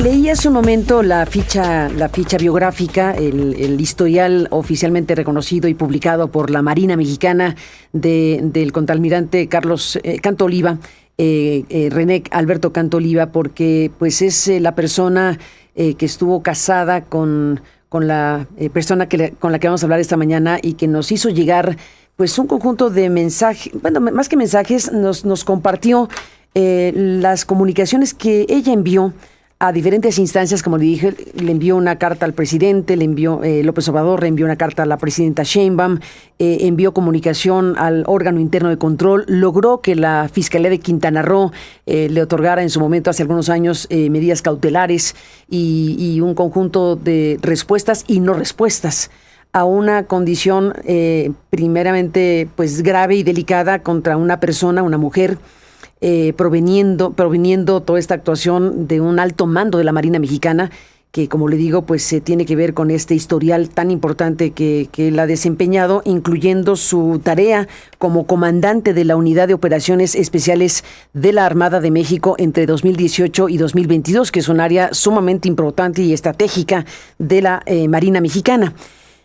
Leí hace un momento la ficha biográfica, el historial oficialmente reconocido y publicado por la Marina Mexicana del contraalmirante Carlos Canto Oliva, René Alberto Canto Oliva, porque pues es la persona que estuvo casada con la persona con la que vamos a hablar esta mañana y que nos hizo llegar pues un conjunto de mensajes, bueno, más que mensajes, nos compartió las comunicaciones que ella envió a diferentes instancias. Como le dije, le envió una carta al presidente, le envió López Obrador, le envió una carta a la presidenta Sheinbaum, envió comunicación al órgano interno de control, logró que la Fiscalía de Quintana Roo le otorgara en su momento, hace algunos años, medidas cautelares y un conjunto de respuestas y no respuestas a una condición primeramente pues grave y delicada contra una persona, una mujer, proveniendo toda esta actuación de un alto mando de la Marina Mexicana, que, como le digo, pues tiene que ver con este historial tan importante que él ha desempeñado, incluyendo su tarea como comandante de la Unidad de Operaciones Especiales de la Armada de México entre 2018 y 2022, que es un área sumamente importante y estratégica de la Marina Mexicana.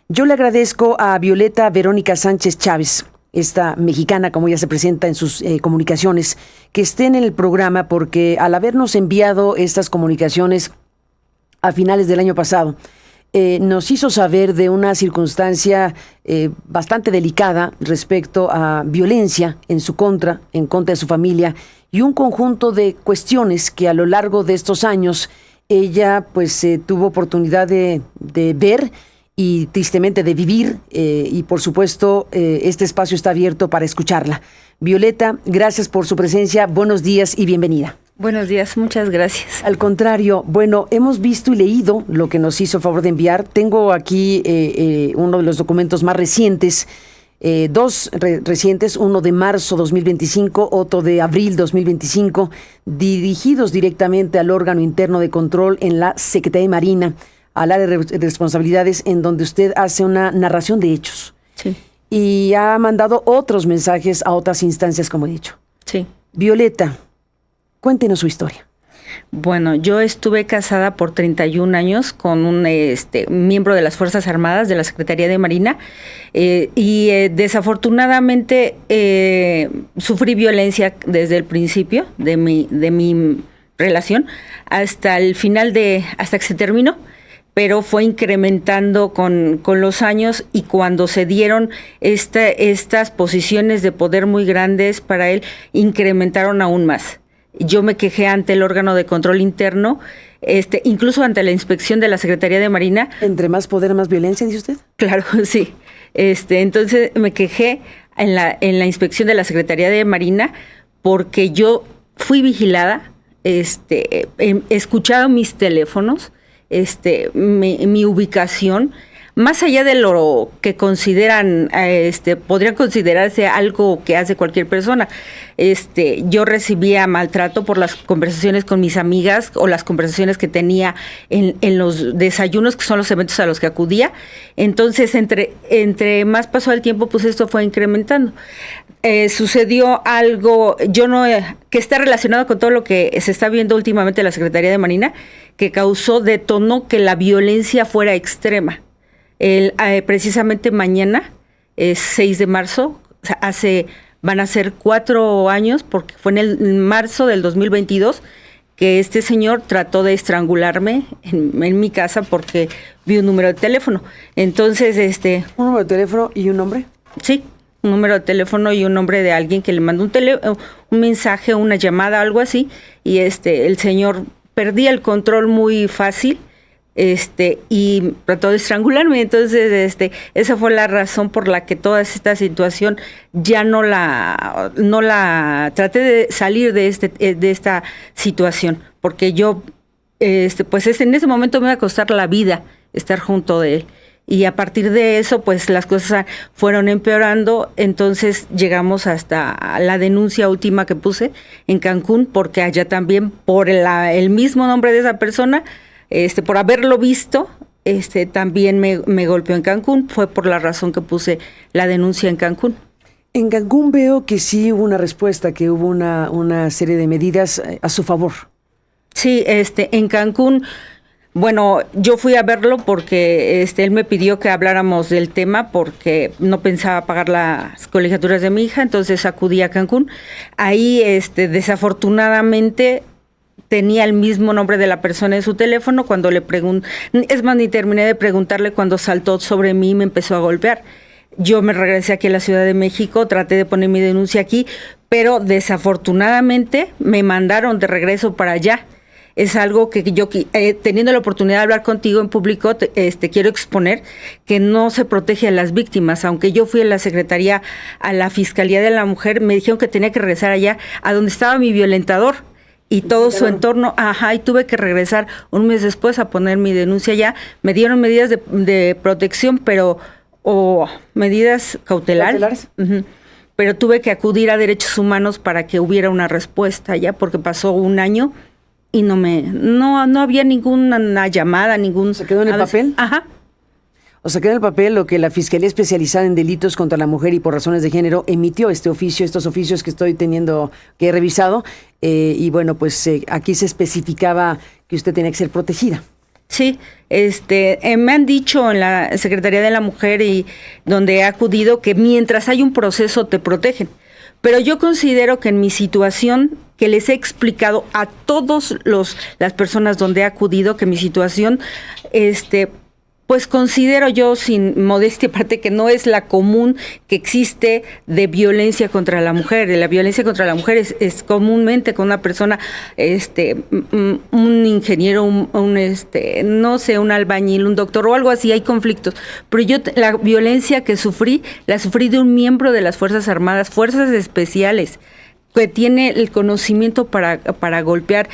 Yo le agradezco a Violeta Verónica Sánchez Chávez, esta mexicana, como ella se presenta en sus comunicaciones, que esté en el programa, porque al habernos enviado estas comunicaciones a finales del año pasado, nos hizo saber de una circunstancia bastante delicada respecto a violencia en contra de su familia, y un conjunto de cuestiones que a lo largo de estos años ella pues tuvo oportunidad de ver y tristemente de vivir, y por supuesto este espacio está abierto para escucharla. Violeta, gracias por su presencia, buenos días y bienvenida. Buenos días, muchas gracias. Al contrario, bueno, hemos visto y leído lo que nos hizo favor de enviar. Tengo aquí uno de los documentos más recientes, dos recientes, uno de marzo 2025, otro de abril 2025, dirigidos directamente al órgano interno de control en la Secretaría de Marina, al área de responsabilidades, en donde usted hace una narración de hechos. Sí. Y ha mandado otros mensajes a otras instancias, como he dicho. Sí. Violeta, cuéntenos su historia. Bueno, yo estuve casada por 31 años con un miembro de las Fuerzas Armadas de la Secretaría de Marina, y desafortunadamente sufrí violencia desde el principio de mi relación hasta el final hasta que se terminó. Pero fue incrementando con los años, y cuando se dieron estas posiciones de poder muy grandes para él, incrementaron aún más. Yo me quejé ante el órgano de control interno, incluso ante la inspección de la Secretaría de Marina. ¿Entre más poder, más violencia, dice usted? Claro, sí. Entonces me quejé en la inspección de la Secretaría de Marina porque yo fui vigilada, escucharon mis teléfonos, mi ubicación, más allá de lo que consideran, podría considerarse algo que hace cualquier persona. Yo recibía maltrato por las conversaciones con mis amigas o las conversaciones que tenía en los desayunos, que son los eventos a los que acudía. Entonces, entre más pasó el tiempo, pues esto fue incrementando. Sucedió algo, que está relacionado con todo lo que se está viendo últimamente en la Secretaría de Marina, que detonó que la violencia fuera extrema. Precisamente mañana, 6 de marzo, van a ser 4 años, porque fue en marzo del 2022, que este señor trató de estrangularme en mi casa porque vi un número de teléfono. Entonces, ¿Un número de teléfono y un nombre? Sí, un número de teléfono y un nombre de alguien que le mandó un mensaje, una llamada, algo así, y el señor perdía el control muy fácil, y trató de estrangularme. Entonces, esa fue la razón por la que toda esta situación ya no la traté de salir de esta situación, porque yo, pues en ese momento me iba a costar la vida estar junto de él. Y a partir de eso, pues las cosas fueron empeorando. Entonces llegamos hasta la denuncia última que puse en Cancún, porque allá también, por el mismo nombre de esa persona, por haberlo visto, también me golpeó en Cancún. Fue por la razón que puse la denuncia en Cancún. En Cancún veo que sí hubo una respuesta, que hubo una serie de medidas a su favor. Sí, en Cancún, bueno, yo fui a verlo porque él me pidió que habláramos del tema porque no pensaba pagar las colegiaturas de mi hija, entonces acudí a Cancún. Ahí, desafortunadamente, tenía el mismo nombre de la persona en su teléfono. Cuando le pregunté, es más, ni terminé de preguntarle cuando saltó sobre mí y me empezó a golpear. Yo me regresé aquí a la Ciudad de México, traté de poner mi denuncia aquí, pero desafortunadamente me mandaron de regreso para allá. Es algo que yo, teniendo la oportunidad de hablar contigo en público, quiero exponer que no se protege a las víctimas. Aunque yo fui a la Secretaría, a la Fiscalía de la Mujer, me dijeron que tenía que regresar allá, a donde estaba mi violentador y todo su entorno. Y tuve que regresar un mes después a poner mi denuncia allá. Me dieron medidas de protección, pero medidas cautelares. Uh-huh. Pero tuve que acudir a Derechos Humanos para que hubiera una respuesta ya, porque pasó un año y no había ninguna llamada, ¿Se quedó en el papel? Ajá. O sea, quedó en el papel lo que la Fiscalía Especializada en Delitos contra la Mujer y por Razones de Género emitió estos oficios que he revisado, y bueno, pues aquí se especificaba que usted tenía que ser protegida. Sí, me han dicho en la Secretaría de la Mujer y donde he acudido que mientras hay un proceso te protegen. Pero yo considero que en mi situación, que les he explicado a todas las personas donde he acudido, que mi situación, pues considero yo, sin modestia aparte, que no es la común que existe de violencia contra la mujer. La violencia contra la mujer es comúnmente con una persona, un ingeniero, no sé, un albañil, un doctor o algo así, hay conflictos. Pero yo, la violencia que sufrí, la sufrí de un miembro de las Fuerzas Armadas, Fuerzas Especiales, que tiene el conocimiento para golpear,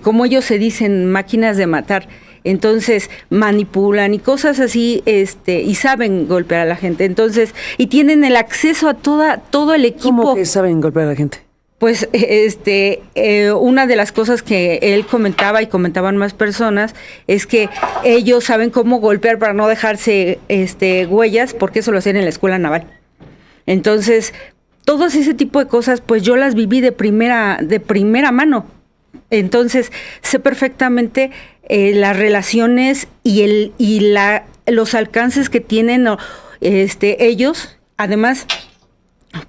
como ellos se dicen, máquinas de matar. Entonces manipulan y cosas así, y saben golpear a la gente. Entonces, y tienen el acceso a todo el equipo. ¿Cómo que saben golpear a la gente? Pues, una de las cosas que él comentaba y comentaban más personas es que ellos saben cómo golpear para no dejarse, huellas, porque eso lo hacían en la escuela naval. Entonces, todo ese tipo de cosas, pues yo las viví de primera mano. Entonces, sé perfectamente las relaciones y los alcances que tienen ellos. Además,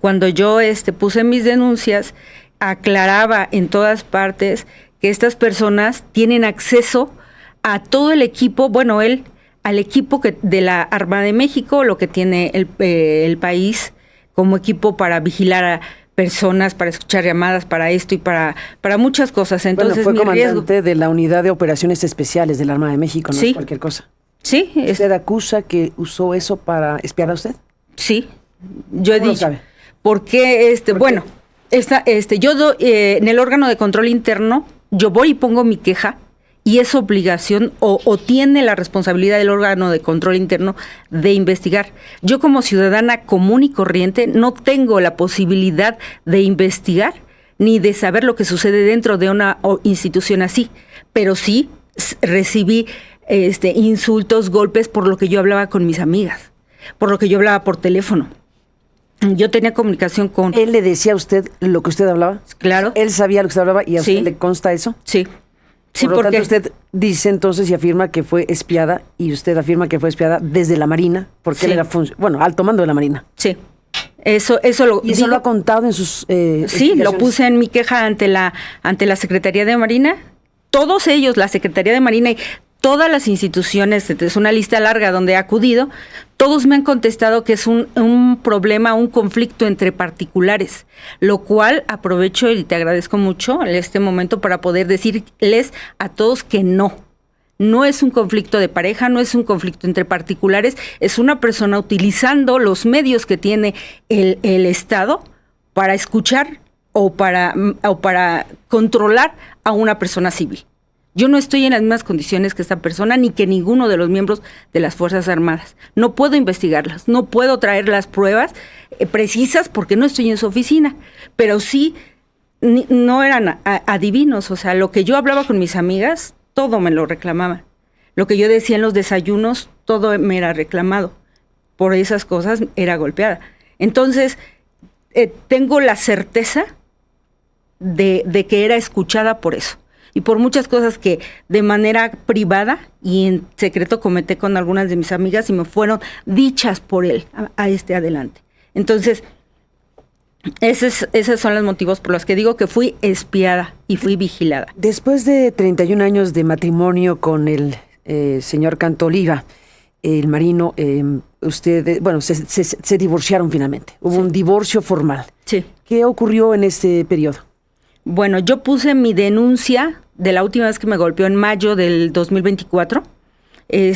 cuando yo puse mis denuncias, aclaraba en todas partes que estas personas tienen acceso a todo el equipo, al equipo de la Armada de México, lo que tiene el país como equipo para vigilar a personas, para escuchar llamadas, para esto y para muchas cosas. Entonces, fue comandante de la Unidad de Operaciones Especiales de la Armada de México, no es cualquier cosa. Sí. ¿Usted acusa que usó eso para espiar a usted? Sí, yo he dicho. ¿Cómo lo sabe? Porque, yo en el órgano de control interno, yo voy y pongo mi queja, y es obligación o tiene la responsabilidad del órgano de control interno de investigar. Yo, como ciudadana común y corriente, no tengo la posibilidad de investigar ni de saber lo que sucede dentro de una institución así, pero sí recibí insultos, golpes por lo que yo hablaba con mis amigas, por lo que yo hablaba por teléfono. Yo tenía comunicación con... ¿Él le decía a usted lo que usted hablaba? Claro. ¿Él sabía lo que usted hablaba y a usted le consta eso? Sí. Sí, por lo tanto, usted dice entonces y afirma que fue espiada, y usted afirma que fue espiada desde la Marina, porque él era alto mando de la Marina. Sí. Eso lo ¿Y eso lo ha contado en sus sí, lo puse en mi queja ante la Secretaría de Marina. Todos ellos, la Secretaría de Marina y todas las instituciones, es una lista larga donde he acudido, todos me han contestado que es un problema, un conflicto entre particulares, lo cual aprovecho y te agradezco mucho en este momento para poder decirles a todos que no es un conflicto de pareja, no es un conflicto entre particulares, es una persona utilizando los medios que tiene el Estado para escuchar o para controlar a una persona civil. Yo no estoy en las mismas condiciones que esta persona ni que ninguno de los miembros de las Fuerzas Armadas. No puedo investigarlas, no puedo traer las pruebas precisas porque no estoy en su oficina, pero sí no eran adivinos. O sea, lo que yo hablaba con mis amigas, todo me lo reclamaban. Lo que yo decía en los desayunos, todo me era reclamado. Por esas cosas era golpeada. Entonces, tengo la certeza de que era escuchada por eso. y por muchas cosas que de manera privada y en secreto comenté con algunas de mis amigas y me fueron dichas por él a este adelante. Entonces, esos son los motivos por los que digo que fui espiada y fui vigilada. Después de 31 años de matrimonio con el señor Canto Oliva, el marino, ustedes, bueno, se divorciaron finalmente. Hubo un divorcio formal. Sí. ¿Qué ocurrió en este periodo? Bueno, yo puse mi denuncia de la última vez que me golpeó en mayo del 2024. En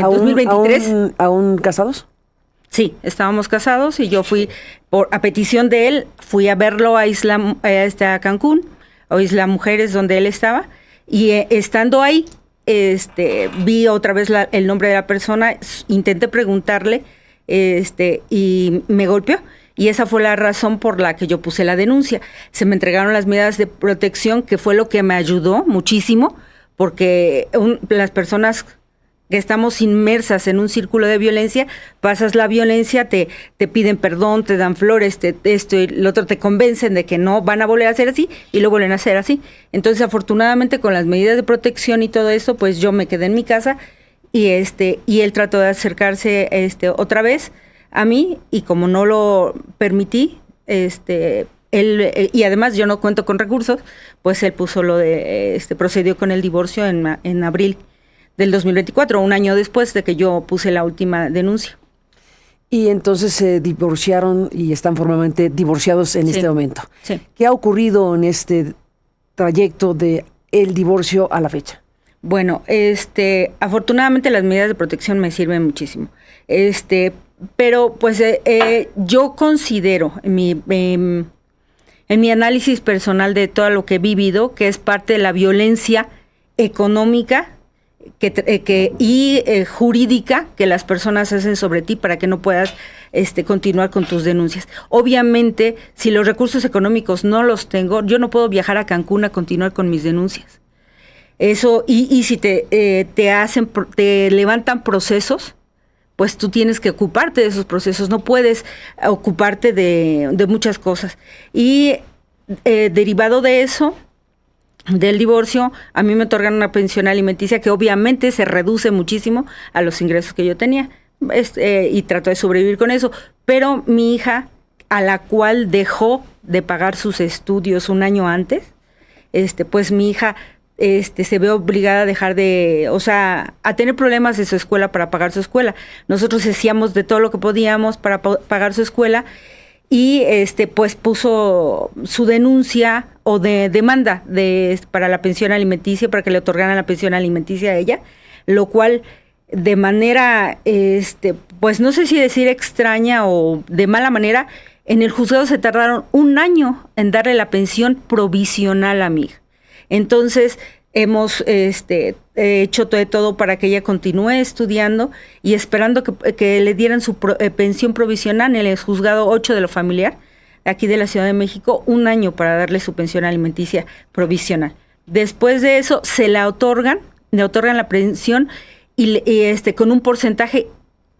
2023. ¿Aún casados? Sí, estábamos casados y yo fui, a petición de él, fui a verlo a a Cancún, a Isla Mujeres, donde él estaba, y estando ahí, vi otra vez el nombre de la persona, intenté preguntarle, y me golpeó. Y esa fue la razón por la que yo puse la denuncia. Se me entregaron las medidas de protección, que fue lo que me ayudó muchísimo, porque las personas que estamos inmersas en un círculo de violencia, pasas la violencia, te piden perdón, te dan flores, esto y lo otro, te convencen de que no van a volver a hacer así y lo vuelven a hacer así. Entonces, afortunadamente, con las medidas de protección y todo eso, pues yo me quedé en mi casa y él trató de acercarse otra vez a mí, y como no lo permití, él, y además yo no cuento con recursos, pues él puso lo de, procedió con el divorcio en abril del 2024, un año después de que yo puse la última denuncia. Y entonces se divorciaron y están formalmente divorciados en este momento. Sí. ¿Qué ha ocurrido en este trayecto de el divorcio a la fecha? Bueno, afortunadamente las medidas de protección me sirven muchísimo. Pero pues yo considero en mi análisis personal de todo lo que he vivido, que es parte de la violencia económica y jurídica que las personas hacen sobre ti para que no puedas continuar con tus denuncias. Obviamente, si los recursos económicos no los tengo, yo no puedo viajar a Cancún a continuar con mis denuncias. Eso, y si te levantan procesos, pues tú tienes que ocuparte de esos procesos, no puedes ocuparte de muchas cosas. Y derivado de eso, del divorcio, a mí me otorgan una pensión alimenticia que obviamente se reduce muchísimo a los ingresos que yo tenía, y trato de sobrevivir con eso. Pero mi hija, a la cual dejó de pagar sus estudios un año antes, pues mi hija se ve obligada a dejar a tener problemas en su escuela para pagar su escuela. Nosotros hacíamos de todo lo que podíamos para pagar su escuela, y pues puso su denuncia o de demanda para la pensión alimenticia, para que le otorgaran la pensión alimenticia a ella, lo cual de manera, pues no sé si decir extraña o de mala manera, en el juzgado se tardaron un año en darle la pensión provisional a mi hija. Entonces, hemos hecho todo para que ella continúe estudiando y esperando que le dieran su pensión provisional en el juzgado 8 de lo familiar, aquí de la Ciudad de México, un año para darle su pensión alimenticia provisional. Después de eso, le otorgan la pensión y con un porcentaje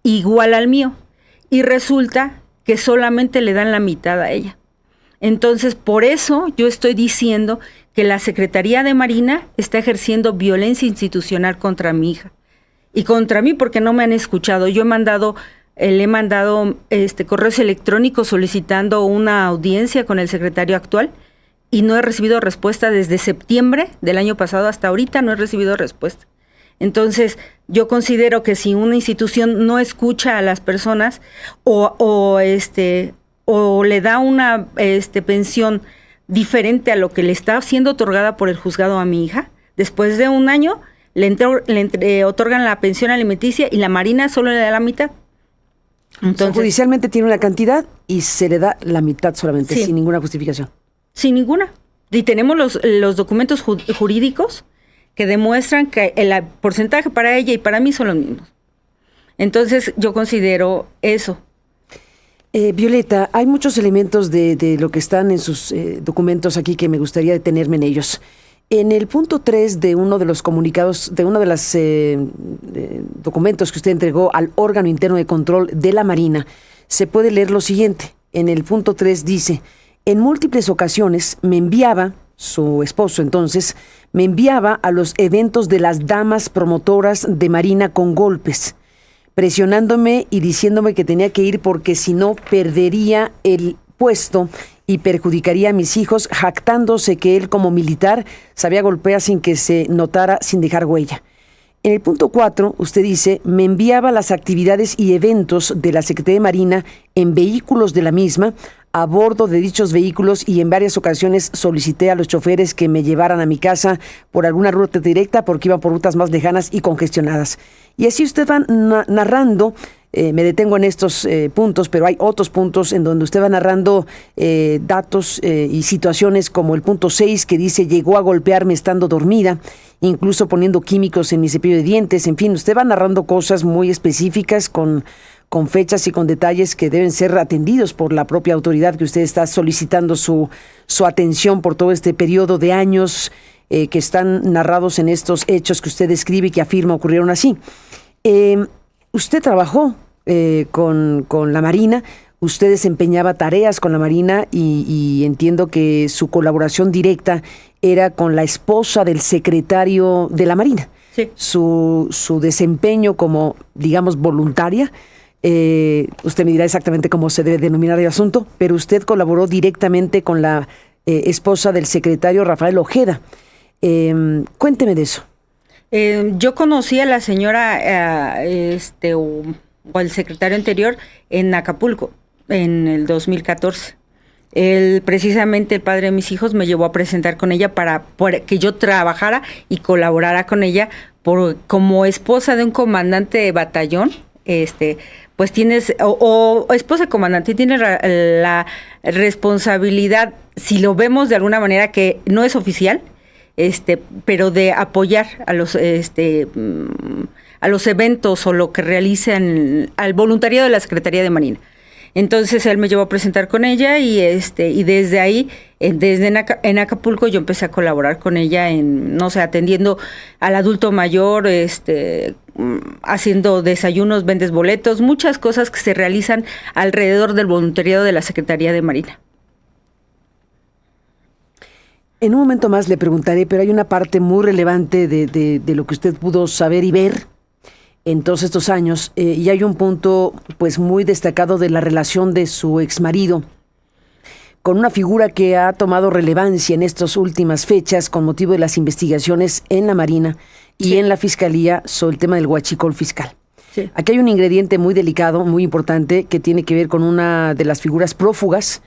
igual al mío. Y resulta que solamente le dan la mitad a ella. Entonces, por eso yo estoy diciendo que la Secretaría de Marina está ejerciendo violencia institucional contra mi hija. Y contra mí porque no me han escuchado. Yo le he mandado correos electrónicos solicitando una audiencia con el secretario actual y no he recibido respuesta desde septiembre del año pasado hasta ahorita, no he recibido respuesta. Entonces, yo considero que si una institución no escucha a las personas o le da una pensión diferente a lo que le está siendo otorgada por el juzgado a mi hija, después de un año le otorgan la pensión alimenticia y la Marina solo le da la mitad. Entonces, judicialmente tiene una cantidad y se le da la mitad solamente, sí, sin ninguna justificación. Sin ninguna. Y tenemos los documentos jurídicos que demuestran que el porcentaje para ella y para mí son los mismos. Entonces, yo considero eso. Violeta, hay muchos elementos de lo que están en sus documentos aquí que me gustaría detenerme en ellos. En el punto 3 de uno de los comunicados, de uno de los documentos que usted entregó al órgano interno de control de la Marina, se puede leer lo siguiente. En el punto 3 dice: en múltiples ocasiones me enviaba su esposo entonces, me enviaba a los eventos de las damas promotoras de Marina con golpes, presionándome y diciéndome que tenía que ir porque si no perdería el puesto y perjudicaría a mis hijos, jactándose que él como militar sabía golpear sin que se notara, sin dejar huella. En el punto 4, usted dice, me enviaba las actividades y eventos de la Secretaría de Marina en vehículos de la misma, a bordo de dichos vehículos, y en varias ocasiones solicité a los choferes que me llevaran a mi casa por alguna ruta directa porque iban por rutas más lejanas y congestionadas. Y así usted va narrando, me detengo en estos puntos, pero hay otros puntos en donde usted va narrando datos y situaciones, como el punto 6 que dice, llegó a golpearme estando dormida, incluso poniendo químicos en mi cepillo de dientes. En fin, usted va narrando cosas muy específicas con fechas y con detalles que deben ser atendidos por la propia autoridad que usted está solicitando su atención por todo este periodo de años que están narrados en estos hechos que usted describe y que afirma ocurrieron así. Usted trabajó con la Marina, usted desempeñaba tareas con la Marina y entiendo que su colaboración directa era con la esposa del secretario de la Marina. Sí. Su desempeño como, digamos, voluntaria, usted me dirá exactamente cómo se debe denominar el asunto, pero usted colaboró directamente con la esposa del secretario Rafael Ojeda. Cuénteme de eso. Yo conocí a la señora o al secretario anterior en Acapulco en el 2014. Precisamente el padre de mis hijos me llevó a presentar con ella para que yo trabajara y colaborara con ella como esposa de un comandante de batallón. Pues tienes, o esposa de comandante, tienes la responsabilidad, si lo vemos de alguna manera que no es oficial, pero de apoyar a los eventos o lo que realicen al voluntariado de la Secretaría de Marina. Entonces él me llevó a presentar con ella y desde ahí, en Acapulco, yo empecé a colaborar con ella atendiendo al adulto mayor, haciendo desayunos, vendes boletos, muchas cosas que se realizan alrededor del voluntariado de la Secretaría de Marina. En un momento más le preguntaré, pero hay una parte muy relevante de lo que usted pudo saber y ver en todos estos años, y hay un punto pues muy destacado de la relación de su exmarido con una figura que ha tomado relevancia en estas últimas fechas con motivo de las investigaciones en la Marina y en la Fiscalía sobre el tema del huachicol fiscal. Sí. Aquí hay un ingrediente muy delicado, muy importante, que tiene que ver con una de las figuras prófugas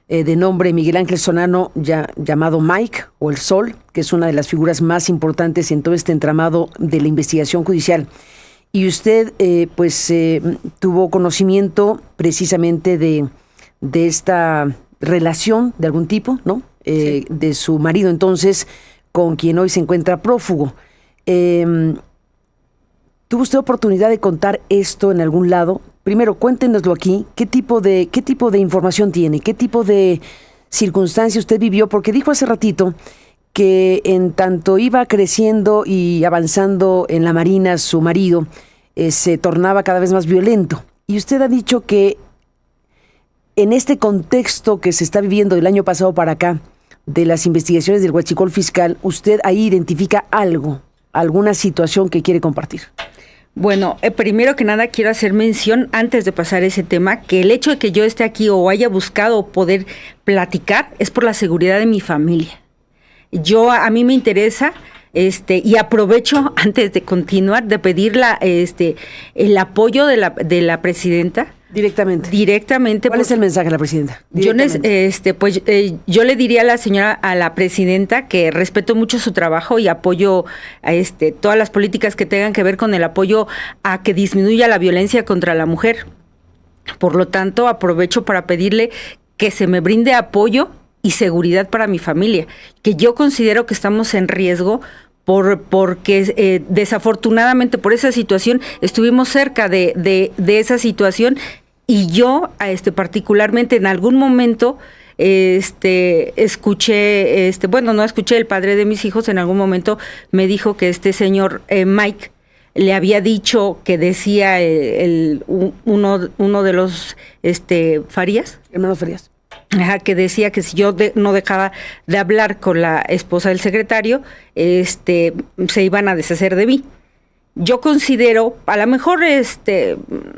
de nombre Miguel Ángel Solano, llamado Mike o el Sol, que es una de las figuras más importantes en todo este entramado de la investigación judicial. Y usted tuvo conocimiento precisamente de esta relación de algún tipo, ¿no? Sí. De su marido entonces, con quien hoy se encuentra prófugo. ¿Tuvo usted oportunidad de contar esto en algún lado? Primero, cuéntenoslo aquí. ¿Qué tipo de información tiene? ¿Qué tipo de circunstancia usted vivió? Porque dijo hace ratito que en tanto iba creciendo y avanzando en la Marina, su marido se tornaba cada vez más violento. Y usted ha dicho que en este contexto que se está viviendo del año pasado para acá, de las investigaciones del huachicol fiscal, usted ahí identifica alguna situación que quiere compartir. Bueno, primero que nada quiero hacer mención, antes de pasar ese tema, que el hecho de que yo esté aquí o haya buscado poder platicar es por la seguridad de mi familia. A mí me interesa, y aprovecho antes de continuar de pedir el apoyo de la presidenta. Directamente. ¿Cuál es el mensaje de la presidenta? Yo le diría a la presidenta que respeto mucho su trabajo y apoyo todas las políticas que tengan que ver con el apoyo a que disminuya la violencia contra la mujer. Por lo tanto, aprovecho para pedirle que se me brinde apoyo y seguridad para mi familia, que yo considero que estamos en riesgo porque desafortunadamente por esa situación estuvimos cerca de esa situación, y yo particularmente en algún momento escuché, no escuché, el padre de mis hijos en algún momento me dijo que este señor Mike le había dicho que decía uno de los Farías. Hermanos Farías. Ajá, que decía que si yo no dejaba de hablar con la esposa del secretario, se iban a deshacer de mí. Yo considero, a lo mejor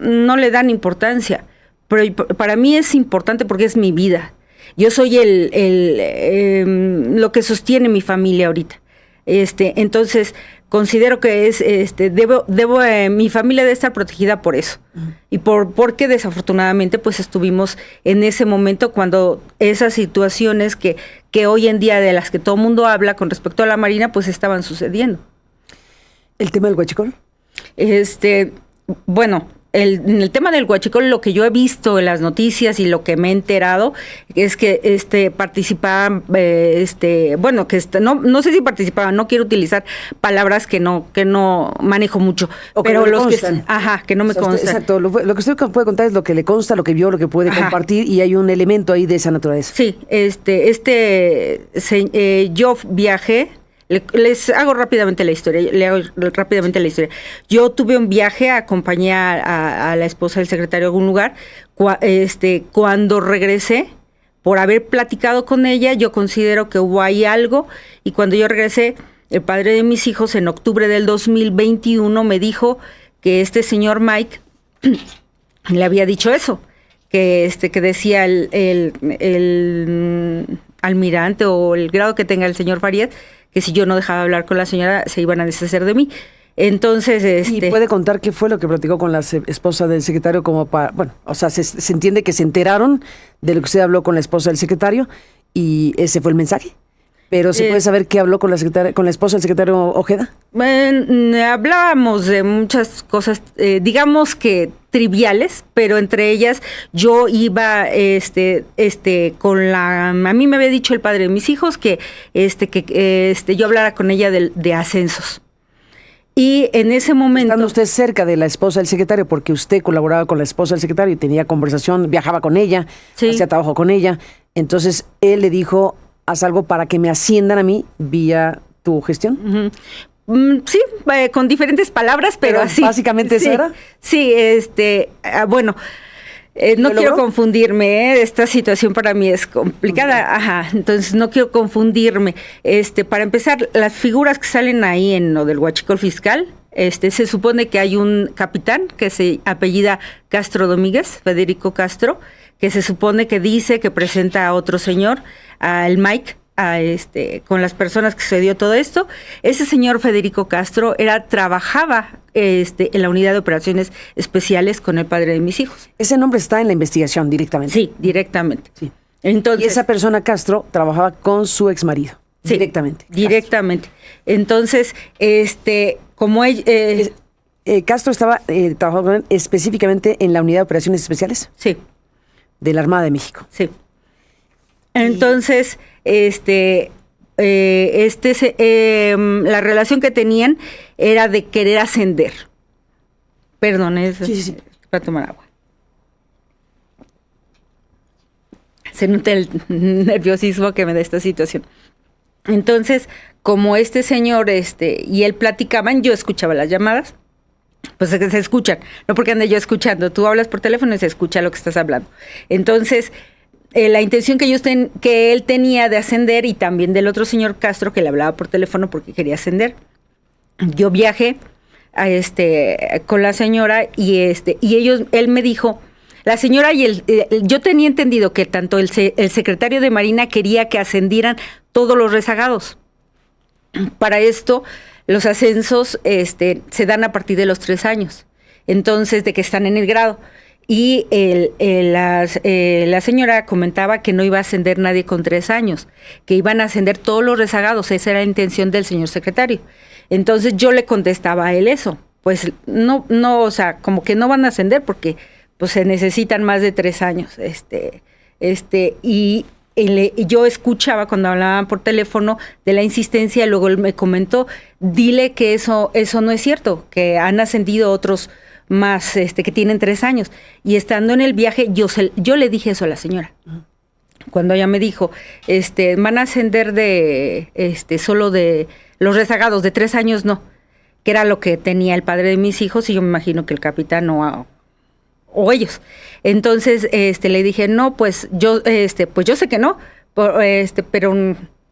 no le dan importancia, pero para mí es importante porque es mi vida. Yo soy lo que sostiene mi familia ahorita. Entonces considero que mi familia debe estar protegida por eso. Uh-huh. Y porque desafortunadamente pues estuvimos en ese momento cuando esas situaciones que hoy en día de las que todo el mundo habla con respecto a la Marina pues estaban sucediendo. ¿El tema del huachicol? Bueno, en el tema del huachicol, lo que yo he visto en las noticias y lo que me he enterado es que participaban, no sé si participaban, no quiero utilizar palabras que no manejo mucho, o pero que no los constan. que no me constan. Exacto, lo que usted puede contar es lo que le consta, lo que vio, lo que puede compartir, y hay un elemento ahí de esa naturaleza. Sí, yo viajé. Les hago rápidamente la historia, Yo tuve un viaje a acompañar a la esposa del secretario a algún lugar. Cuando regresé, por haber platicado con ella, yo considero que hubo ahí algo, y cuando yo regresé, el padre de mis hijos, en octubre del 2021, me dijo que este señor Mike le había dicho eso, que decía el almirante o el grado que tenga el señor Farías, que si yo no dejaba de hablar con la señora, se iban a deshacer de mí. Entonces, ¿Y puede contar qué fue lo que platicó con la esposa del secretario se entiende que se enteraron de lo que usted habló con la esposa del secretario y ese fue el mensaje? Pero ¿se puede saber qué habló con la esposa del secretario Ojeda? Hablábamos de muchas cosas, digamos que triviales, pero entre ellas yo iba a mí me había dicho el padre de mis hijos que yo hablara con ella de ascensos. Y en ese momento... Estando usted cerca de la esposa del secretario, porque usted colaboraba con la esposa del secretario y tenía conversación, viajaba con ella, hacía trabajo con ella, entonces él le dijo: haz algo para que me asciendan a mí vía tu gestión. Uh-huh. Sí, con diferentes palabras, pero así. ¿Básicamente eso era? Sí, no quiero confundirme, esta situación para mí es complicada, entonces no quiero confundirme. Para empezar, las figuras que salen ahí en lo del huachicol fiscal, se supone que hay un capitán que se apellida Castro Domínguez, Federico Castro, que se supone que dice que presenta a otro señor, al Mike, con las personas que sucedió todo esto. Ese señor Federico Castro trabajaba en la unidad de operaciones especiales con el padre de mis hijos. Ese nombre está en la investigación directamente. Sí, directamente. Sí. Entonces, y esa persona Castro trabajaba con su exmarido. Sí, directamente. Directamente. Entonces, como él... Castro estaba trabajando específicamente en la unidad de operaciones especiales. Sí. De la Armada de México. Sí. Entonces, la relación que tenían era de querer ascender. Perdón, sí. Para tomar agua. Se nota el nerviosismo que me da esta situación. Entonces, como este señor y él platicaban, yo escuchaba las llamadas. Pues que se escuchan, no porque ande yo escuchando. Tú hablas por teléfono y se escucha lo que estás hablando. Entonces, la intención que él tenía de ascender, y también del otro señor Castro que le hablaba por teléfono porque quería ascender. Yo viajé con la señora y él me dijo, la señora yo tenía entendido que tanto el secretario de Marina quería que ascendieran todos los rezagados. Para esto, los ascensos se dan a partir de los 3 años, entonces de que están en el grado. Y la señora comentaba que no iba a ascender nadie con 3 años, que iban a ascender todos los rezagados. Esa era la intención del señor secretario. Entonces yo le contestaba a él eso, pues no, o sea, como que no van a ascender porque pues se necesitan más de 3 años. Y yo escuchaba cuando hablaban por teléfono de la insistencia, luego él me comentó, dile que eso no es cierto, que han ascendido otros más que tienen 3 años. Y estando en el viaje, yo le dije eso a la señora. Cuando ella me dijo, van a ascender solo de los rezagados, de 3 años no, que era lo que tenía el padre de mis hijos, y yo me imagino que el capitán o ellos. Entonces, le dije, no, pues yo sé que no, pero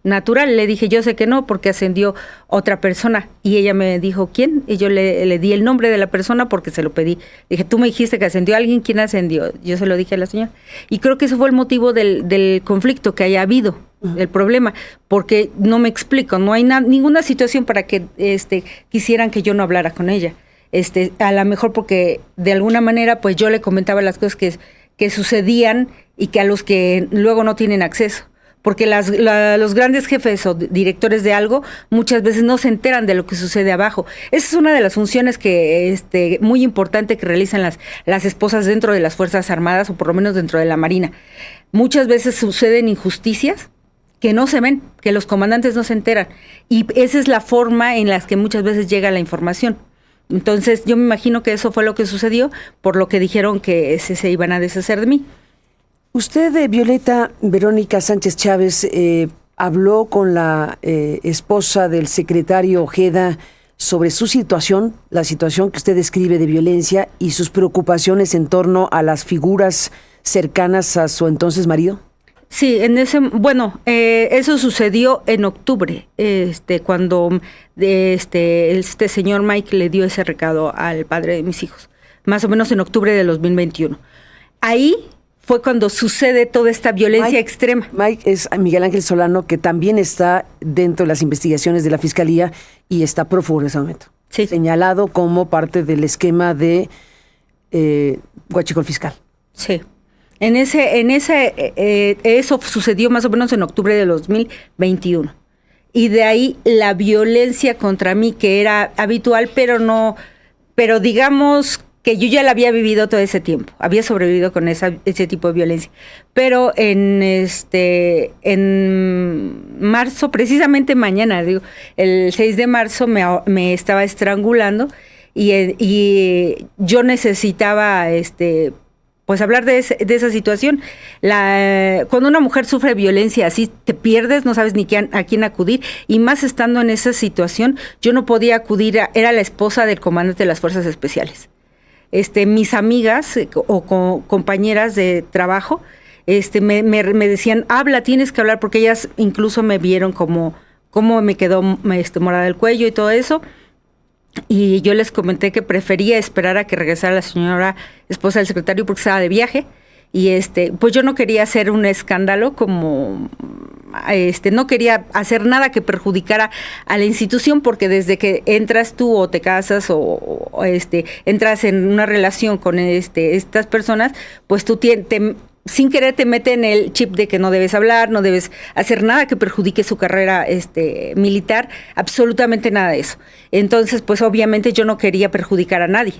natural, le dije, yo sé que no, porque ascendió otra persona. Y ella me dijo, ¿quién? Y yo le di el nombre de la persona porque se lo pedí. Dije, tú me dijiste que ascendió alguien, ¿quién ascendió? Yo se lo dije a la señora. Y creo que ese fue el motivo del conflicto que haya habido, el problema, porque no me explico, no hay ninguna situación para que quisieran que yo no hablara con ella. A lo mejor porque de alguna manera pues yo le comentaba las cosas que sucedían y que a los que luego no tienen acceso. Porque los grandes jefes o directores de algo muchas veces no se enteran de lo que sucede abajo. Esa es una de las funciones que muy importante que realizan las esposas dentro de las Fuerzas Armadas o por lo menos dentro de la Marina. Muchas veces suceden injusticias que no se ven, que los comandantes no se enteran. Y esa es la forma en la que muchas veces llega la información. Entonces yo me imagino que eso fue lo que sucedió, por lo que dijeron que se iban a deshacer de mí. Usted, Violeta Verónica Sánchez Chávez, habló con la esposa del secretario Ojeda sobre su situación, la situación que usted describe de violencia y sus preocupaciones en torno a las figuras cercanas a su entonces marido. Sí, eso sucedió en octubre, cuando este señor Mike le dio ese recado al padre de mis hijos, más o menos en octubre de 2021. Ahí fue cuando sucede toda esta violencia extrema. Mike es Miguel Ángel Solano, que también está dentro de las investigaciones de la Fiscalía y está prófugo en ese momento. Sí. Señalado como parte del esquema de huachicol fiscal. Sí. Eso sucedió más o menos en octubre de 2021. Y de ahí la violencia contra mí, que era habitual, pero digamos que yo ya la había vivido todo ese tiempo, había sobrevivido con ese tipo de violencia. Pero en marzo, precisamente mañana, el 6 de marzo me estaba estrangulando y yo necesitaba pues hablar de esa situación. Cuando una mujer sufre violencia así, te pierdes, no sabes ni a quién acudir, y más estando en esa situación, yo no podía acudir, era la esposa del comandante de las Fuerzas Especiales. Mis amigas o compañeras de trabajo me decían, habla, tienes que hablar, porque ellas incluso me vieron cómo me quedó morada el cuello y todo eso. Y yo les comenté que prefería esperar a que regresara la señora esposa del secretario porque estaba de viaje. Y pues yo no quería hacer un escándalo, como no quería hacer nada que perjudicara a la institución, porque desde que entras tú o te casas o entras en una relación con estas personas, pues tú sin querer te meten el chip de que no debes hablar, no debes hacer nada que perjudique su carrera militar, absolutamente nada de eso. Entonces, pues obviamente yo no quería perjudicar a nadie.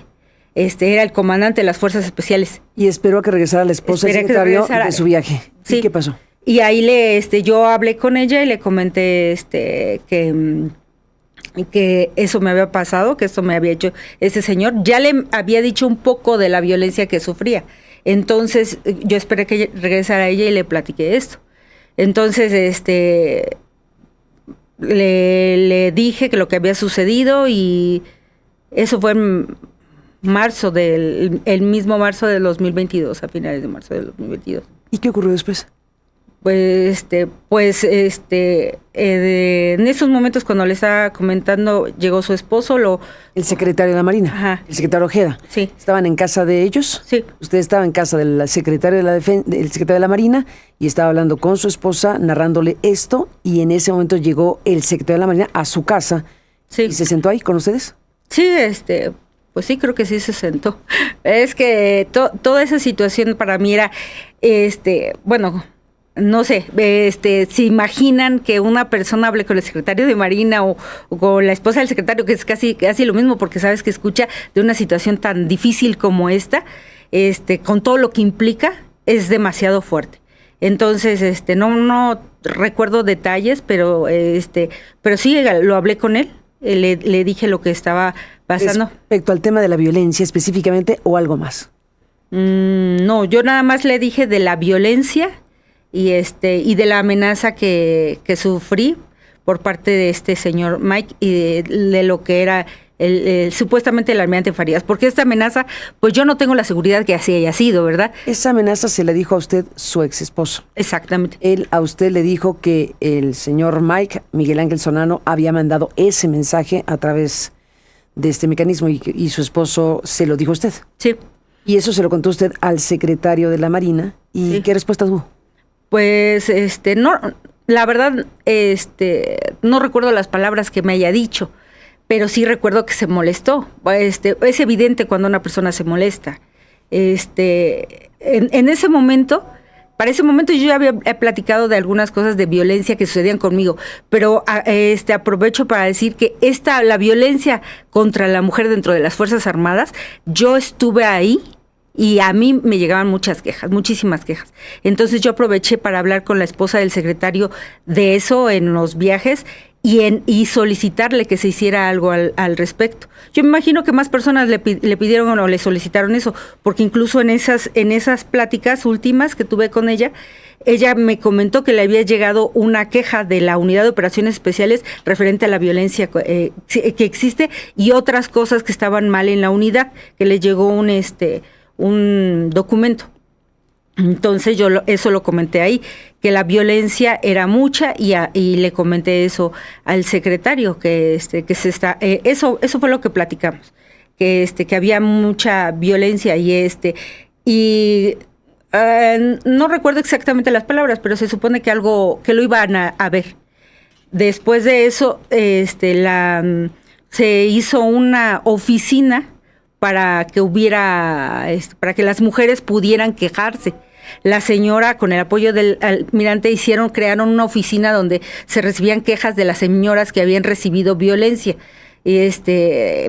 Era el comandante de las Fuerzas Especiales. Y esperó a que regresara la esposa del secretario de su viaje. Sí. ¿Y qué pasó? Y ahí yo hablé con ella y le comenté que eso me había pasado, que esto me había hecho ese señor. Ya le había dicho un poco de la violencia que sufría. Entonces yo esperé que regresara ella y le platiqué esto. Entonces le dije que lo que había sucedido, y eso fue en marzo el mismo marzo del 2022, a finales de marzo del 2022. ¿Y qué ocurrió después? En esos momentos, cuando le estaba comentando, llegó su esposo, el secretario de la Marina. Ajá. El secretario Ojeda. Sí. ¿Estaban en casa de ellos? Sí. Usted estaba en casa del secretario del secretario de la Marina y estaba hablando con su esposa, narrándole esto, y en ese momento llegó el secretario de la Marina a su casa. Sí. ¿Y se sentó ahí con ustedes? Sí, pues sí, creo que sí se sentó. Es que toda esa situación para mí era, no sé, se imaginan que una persona hable con el secretario de Marina o con la esposa del secretario, que es casi lo mismo, porque sabes que escucha de una situación tan difícil como esta, con todo lo que implica, es demasiado fuerte. Entonces, no recuerdo detalles, pero sí, lo hablé con él, le dije lo que estaba pasando. Respecto al tema de la violencia específicamente, ¿o algo más? No, yo nada más le dije de la violencia y de la amenaza que sufrí, por parte de este señor Mike y de lo que era supuestamente el almirante Farías, porque esta amenaza, pues yo no tengo la seguridad que así haya sido, ¿verdad? Esa amenaza se la dijo a usted su ex esposo. Exactamente. Él a usted le dijo que el señor Mike, Miguel Ángel Sonano, había mandado ese mensaje a través de este mecanismo y su esposo se lo dijo a usted. Sí. Y eso se lo contó usted al secretario de la Marina. ¿Y sí. qué respuesta tuvo? Pues, no, la verdad, no recuerdo las palabras que me haya dicho, pero sí recuerdo que se molestó. Es evidente cuando una persona se molesta. En ese momento, para ese momento yo ya había platicado de algunas cosas de violencia que sucedían conmigo, pero aprovecho para decir que la violencia contra la mujer dentro de las Fuerzas Armadas, yo estuve ahí y a mí me llegaban muchas quejas, muchísimas quejas. Entonces yo aproveché para hablar con la esposa del secretario de eso en los viajes y solicitarle que se hiciera algo al respecto. Yo me imagino que más personas le pidieron o le solicitaron eso, porque incluso en esas pláticas últimas que tuve con ella me comentó que le había llegado una queja de la Unidad de Operaciones Especiales referente a la violencia que existe y otras cosas que estaban mal en la unidad, que le llegó un documento. Entonces yo eso lo comenté ahí, que la violencia era mucha y le comenté eso al secretario, que eso fue lo que platicamos, que había mucha violencia y no recuerdo exactamente las palabras, pero se supone que algo que lo iban a ver. Después de eso, se hizo una oficina para que para que las mujeres pudieran quejarse. La señora, con el apoyo del almirante, crearon una oficina donde se recibían quejas de las señoras que habían recibido violencia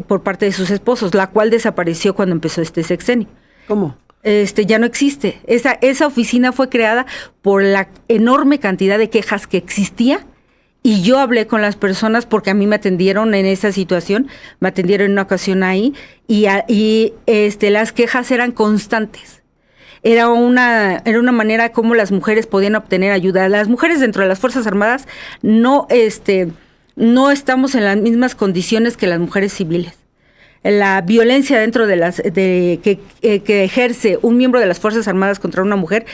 por parte de sus esposos, la cual desapareció cuando empezó este sexenio. ¿Cómo? Ya no existe. Esa oficina fue creada por la enorme cantidad de quejas que existía. Y yo hablé con las personas porque a mí me atendieron en esa situación, me atendieron en una ocasión ahí y las quejas eran constantes. Era una manera como las mujeres podían obtener ayuda. Las mujeres dentro de las Fuerzas Armadas no estamos en las mismas condiciones que las mujeres civiles. La violencia dentro de que ejerce un miembro de las Fuerzas Armadas contra una mujer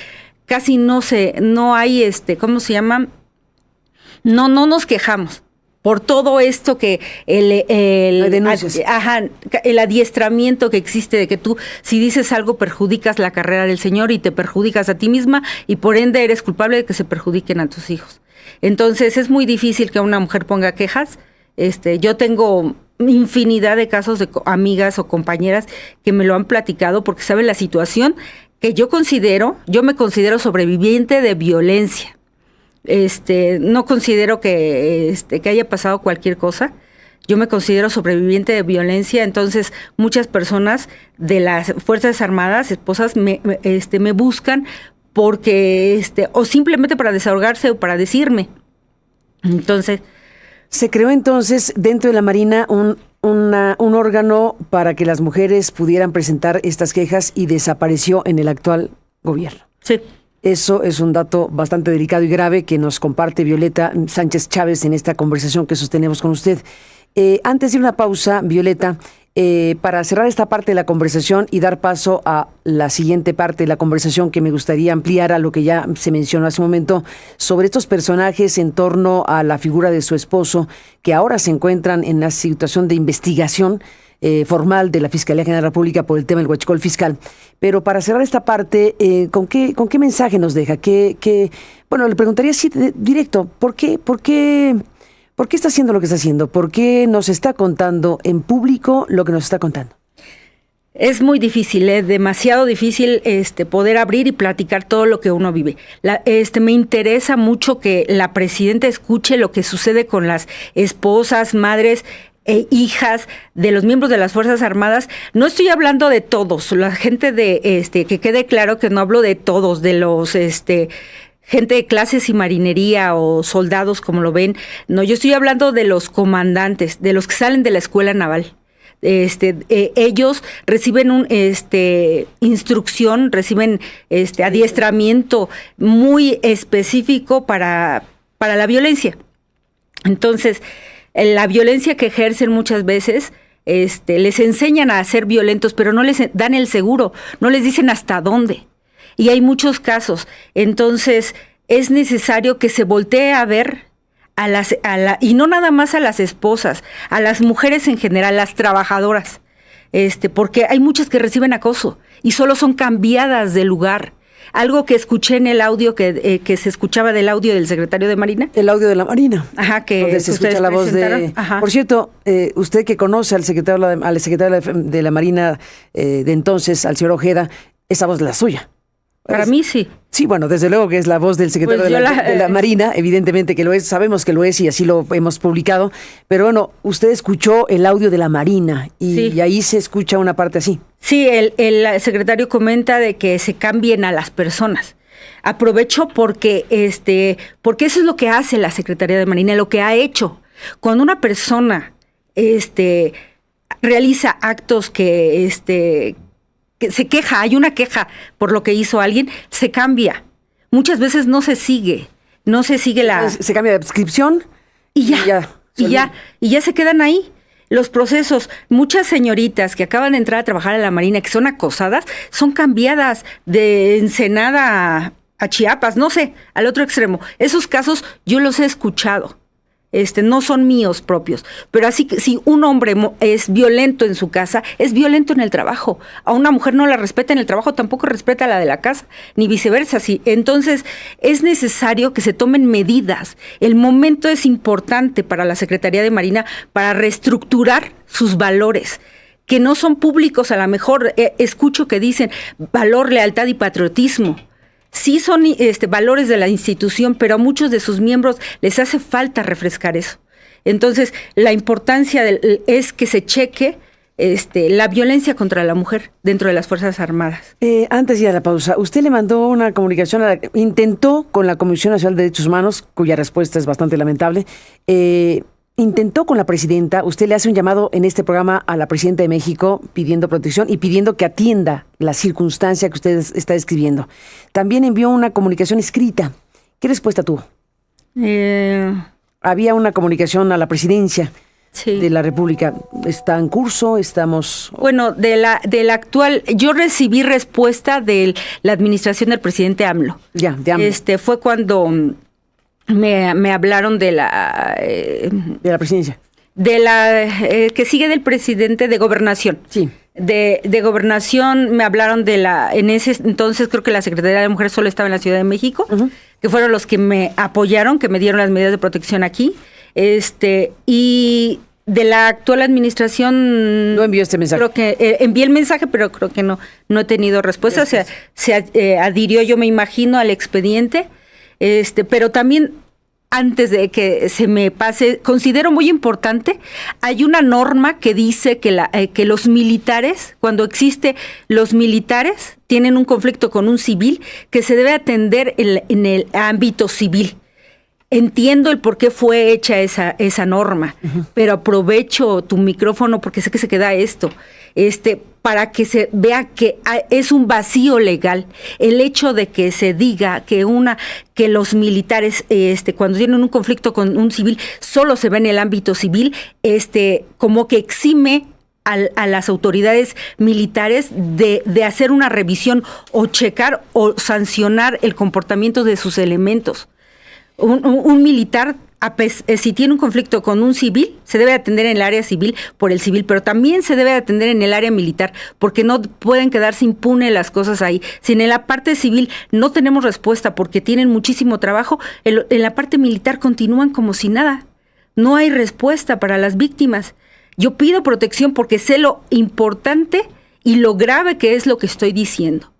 casi no hay ¿cómo se llama? No nos quejamos por todo esto que el adiestramiento que existe de que tú, si dices algo, perjudicas la carrera del señor y te perjudicas a ti misma y por ende eres culpable de que se perjudiquen a tus hijos. Entonces es muy difícil que una mujer ponga quejas. Yo tengo infinidad de casos de amigas o compañeras que me lo han platicado porque saben la situación que yo me considero sobreviviente de violencia. No considero que haya pasado cualquier cosa. Yo me considero sobreviviente de violencia, entonces muchas personas de las Fuerzas Armadas, esposas, me buscan porque, o simplemente para desahogarse o para decirme. Entonces, se creó entonces dentro de la Marina un órgano para que las mujeres pudieran presentar estas quejas y desapareció en el actual gobierno. Sí. Eso es un dato bastante delicado y grave que nos comparte Violeta Sánchez Chávez en esta conversación que sostenemos con usted. Antes de una pausa, Violeta, para cerrar esta parte de la conversación y dar paso a la siguiente parte de la conversación que me gustaría ampliar a lo que ya se mencionó hace un momento sobre estos personajes en torno a la figura de su esposo que ahora se encuentran en la situación de investigación formal de la Fiscalía General de la República por el tema del huachicol fiscal. Pero para cerrar esta parte, ¿con qué mensaje nos deja? Bueno, le preguntaría así directo, ¿por qué está haciendo lo que está haciendo? ¿Por qué nos está contando en público lo que nos está contando? Es muy difícil, demasiado difícil poder abrir y platicar todo lo que uno vive. Me interesa mucho que la presidenta escuche lo que sucede con las esposas, madres e hijas de los miembros de las Fuerzas Armadas. No estoy hablando de todos, la gente que quede claro que no hablo de todos, de los gente de clases y marinería o soldados como lo ven. No, yo estoy hablando de los comandantes, de los que salen de la escuela naval. Ellos reciben instrucción, reciben adiestramiento muy específico para la violencia. Entonces, la violencia que ejercen muchas veces, les enseñan a ser violentos, pero no les dan el seguro, no les dicen hasta dónde. Y hay muchos casos. Entonces, es necesario que se voltee a ver y no nada más a las esposas, a las mujeres en general, las trabajadoras, porque hay muchas que reciben acoso y solo son cambiadas de lugar. Algo que escuché en el audio que se escuchaba del audio del secretario de Marina. El audio de la Marina. Ajá, que donde se escucha la voz de... Ajá. Por cierto, usted que conoce al secretario de la Marina de entonces, al señor Ojeda, esa voz es la suya. Para mí sí. Sí, bueno, desde luego que es la voz del secretario de la Marina, evidentemente que lo es, sabemos que lo es y así lo hemos publicado, pero bueno, usted escuchó el audio de la Marina y ahí se escucha una parte así. Sí, el secretario comenta de que se cambien a las personas. Aprovecho porque eso es lo que hace la Secretaría de Marina, lo que ha hecho. Cuando una persona realiza actos que se queja, hay una queja por lo que hizo alguien, se cambia. Muchas veces no se sigue Se cambia de adscripción y ya se quedan ahí. Los procesos, muchas señoritas que acaban de entrar a trabajar a la Marina, que son acosadas, son cambiadas de Ensenada a Chiapas, no sé, al otro extremo. Esos casos yo los he escuchado. No son míos propios, pero así que si un hombre es violento en su casa, es violento en el trabajo. A una mujer no la respeta en el trabajo, tampoco respeta a la de la casa, ni viceversa. Sí. Entonces, es necesario que se tomen medidas. El momento es importante para la Secretaría de Marina para reestructurar sus valores, que no son públicos. A lo mejor escucho que dicen valor, lealtad y patriotismo. Sí son valores de la institución, pero a muchos de sus miembros les hace falta refrescar eso. Entonces, la importancia es que se cheque la violencia contra la mujer dentro de las Fuerzas Armadas. Antes de ir a la pausa, usted le mandó una comunicación, intentó con la Comisión Nacional de Derechos Humanos, cuya respuesta es bastante lamentable, intentó con la presidenta, usted le hace un llamado en este programa a la presidenta de México pidiendo protección y pidiendo que atienda la circunstancia que usted está describiendo. También envió una comunicación escrita. ¿Qué respuesta tuvo? Había una comunicación a la presidencia de la República. ¿Está en curso? Estamos... Bueno, de la actual... Yo recibí respuesta de la administración del presidente AMLO. Ya, de AMLO. Fue cuando... Me hablaron de la presidencia. De la que sigue del presidente de Gobernación. Sí. De Gobernación me hablaron en ese entonces creo que la Secretaría de Mujer solo estaba en la Ciudad de México, que fueron los que me apoyaron, que me dieron las medidas de protección aquí. Y de la actual administración... No envió este mensaje. Creo que envié el mensaje, pero creo que no he tenido respuesta. Gracias. O sea, se adhirió, yo me imagino, al expediente. Pero también, antes de que se me pase, considero muy importante, hay una norma que dice que los militares, cuando los militares tienen un conflicto con un civil, que se debe atender en el ámbito civil. Entiendo el por qué fue hecha esa norma, pero aprovecho tu micrófono porque sé que se queda esto. Para que se vea que es un vacío legal el hecho de que se diga que los militares cuando tienen un conflicto con un civil solo se ve en el ámbito civil, como que exime a las autoridades militares de hacer una revisión o checar o sancionar el comportamiento de sus elementos. Un militar, si tiene un conflicto con un civil, se debe atender en el área civil por el civil, pero también se debe atender en el área militar, porque no pueden quedarse impunes las cosas ahí. Si en la parte civil no tenemos respuesta porque tienen muchísimo trabajo, en la parte militar continúan como si nada. No hay respuesta para las víctimas. Yo pido protección porque sé lo importante y lo grave que es lo que estoy diciendo.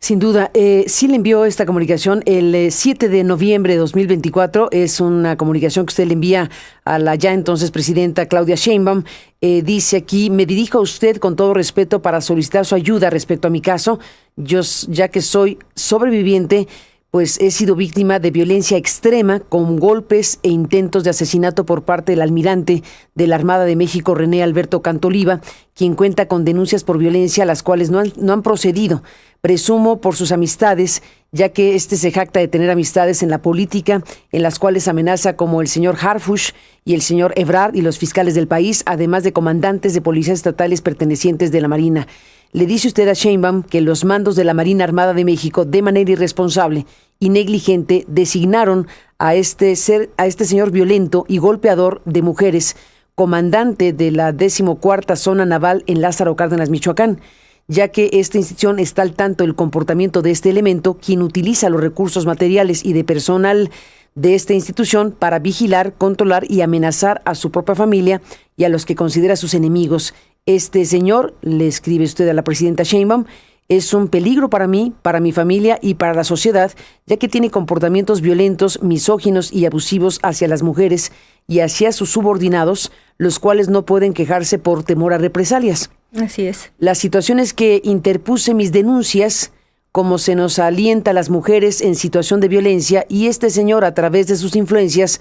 Sin duda, sí le envió esta comunicación el 7 de noviembre de 2024. Es una comunicación que usted le envía a la ya entonces presidenta Claudia Sheinbaum. Dice aquí: me dirijo a usted con todo respeto para solicitar su ayuda respecto a mi caso. Yo, ya que soy sobreviviente, pues he sido víctima de violencia extrema con golpes e intentos de asesinato por parte del almirante de la Armada de México, René Alberto Canto Oliva, quien cuenta con denuncias por violencia, las cuales no han procedido. Presumo por sus amistades ya que se jacta de tener amistades en la política, en las cuales amenaza como el señor Harfuch y el señor Ebrard y los fiscales del país, además de comandantes de policías estatales pertenecientes de la Marina. Le dice usted a Sheinbaum que los mandos de la Marina Armada de México, de manera irresponsable y negligente, designaron a este señor violento y golpeador de mujeres, comandante de la 14ª Zona Naval en Lázaro Cárdenas, Michoacán, ya que esta institución está al tanto del comportamiento de este elemento, quien utiliza los recursos materiales y de personal de esta institución para vigilar, controlar y amenazar a su propia familia y a los que considera sus enemigos. Este señor, le escribe usted a la presidenta Sheinbaum, es un peligro para mí, para mi familia y para la sociedad, ya que tiene comportamientos violentos, misóginos y abusivos hacia las mujeres y hacia sus subordinados, los cuales no pueden quejarse por temor a represalias. Así es. Las situaciones que interpuse mis denuncias, como se nos alienta a las mujeres en situación de violencia, y este señor, a través de sus influencias,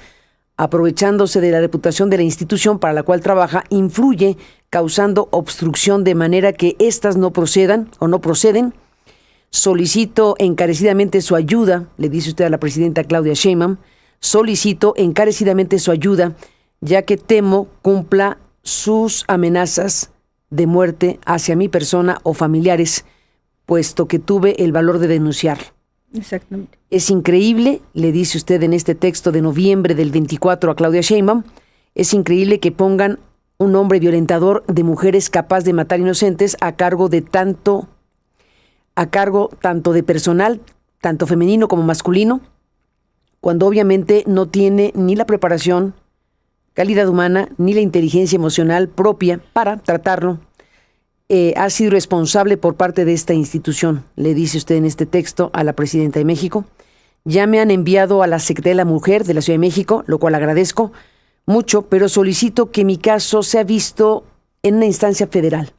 aprovechándose de la reputación de la institución para la cual trabaja, influye, causando obstrucción de manera que éstas no procedan o no proceden. Solicito encarecidamente su ayuda, le dice usted a la presidenta Claudia Sheinbaum, solicito encarecidamente su ayuda, ya que temo cumpla sus amenazas de muerte hacia mi persona o familiares, puesto que tuve el valor de denunciar. Exactamente. Es increíble, le dice usted en este texto de noviembre del 24 a Claudia Sheinbaum, es increíble que pongan un hombre violentador de mujeres capaz de matar inocentes a cargo tanto de personal, tanto femenino como masculino, cuando obviamente no tiene ni la preparación, calidad humana, ni la inteligencia emocional propia para tratarlo. Ha sido responsable por parte de esta institución, le dice usted en este texto a la presidenta de México. Ya me han enviado a la Secretaría de la Mujer de la Ciudad de México, lo cual agradezco mucho, pero solicito que mi caso sea visto en una instancia federal.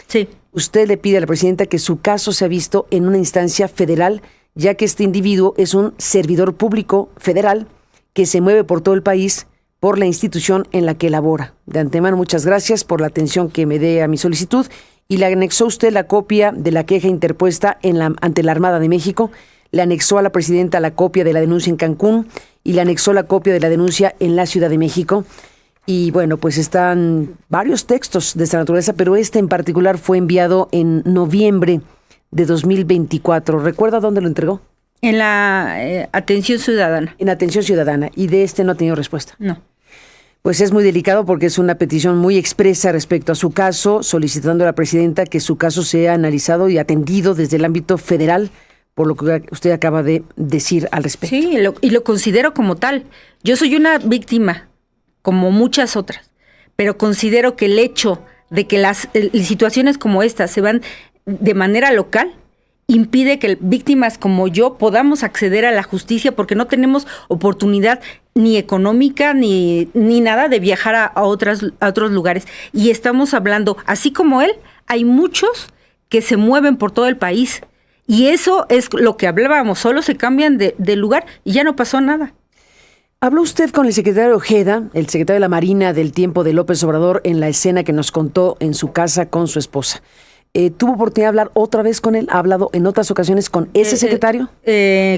Sí. Usted le pide a la presidenta que su caso sea visto en una instancia federal, ya que este individuo es un servidor público federal que se mueve por todo el país por la institución en la que labora. De antemano, muchas gracias por la atención que me dé a mi solicitud, y le anexó usted la copia de la queja interpuesta ante la Armada de México, le anexó a la presidenta la copia de la denuncia en Cancún y le anexó la copia de la denuncia en la Ciudad de México. Y bueno, pues están varios textos de esta naturaleza, pero este en particular fue enviado en noviembre de 2024. ¿Recuerda dónde lo entregó? En la Atención Ciudadana. En Atención Ciudadana. Y de este no ha tenido respuesta. No. Pues es muy delicado porque es una petición muy expresa respecto a su caso, solicitando a la presidenta que su caso sea analizado y atendido desde el ámbito federal, por lo que usted acaba de decir al respecto. Sí, y lo considero como tal. Yo soy una víctima, como muchas otras, pero considero que el hecho de que las situaciones como estas se van de manera local impide que víctimas como yo podamos acceder a la justicia, porque no tenemos oportunidad ni económica ni nada de viajar a otros lugares. Y estamos hablando, así como él, hay muchos que se mueven por todo el país. Y eso es lo que hablábamos, solo se cambian de lugar y ya no pasó nada. ¿Habló usted con el secretario Ojeda, el secretario de la Marina del tiempo de López Obrador, en la escena que nos contó en su casa con su esposa? ¿Tuvo oportunidad de hablar otra vez con él? ¿Ha hablado en otras ocasiones con ese secretario?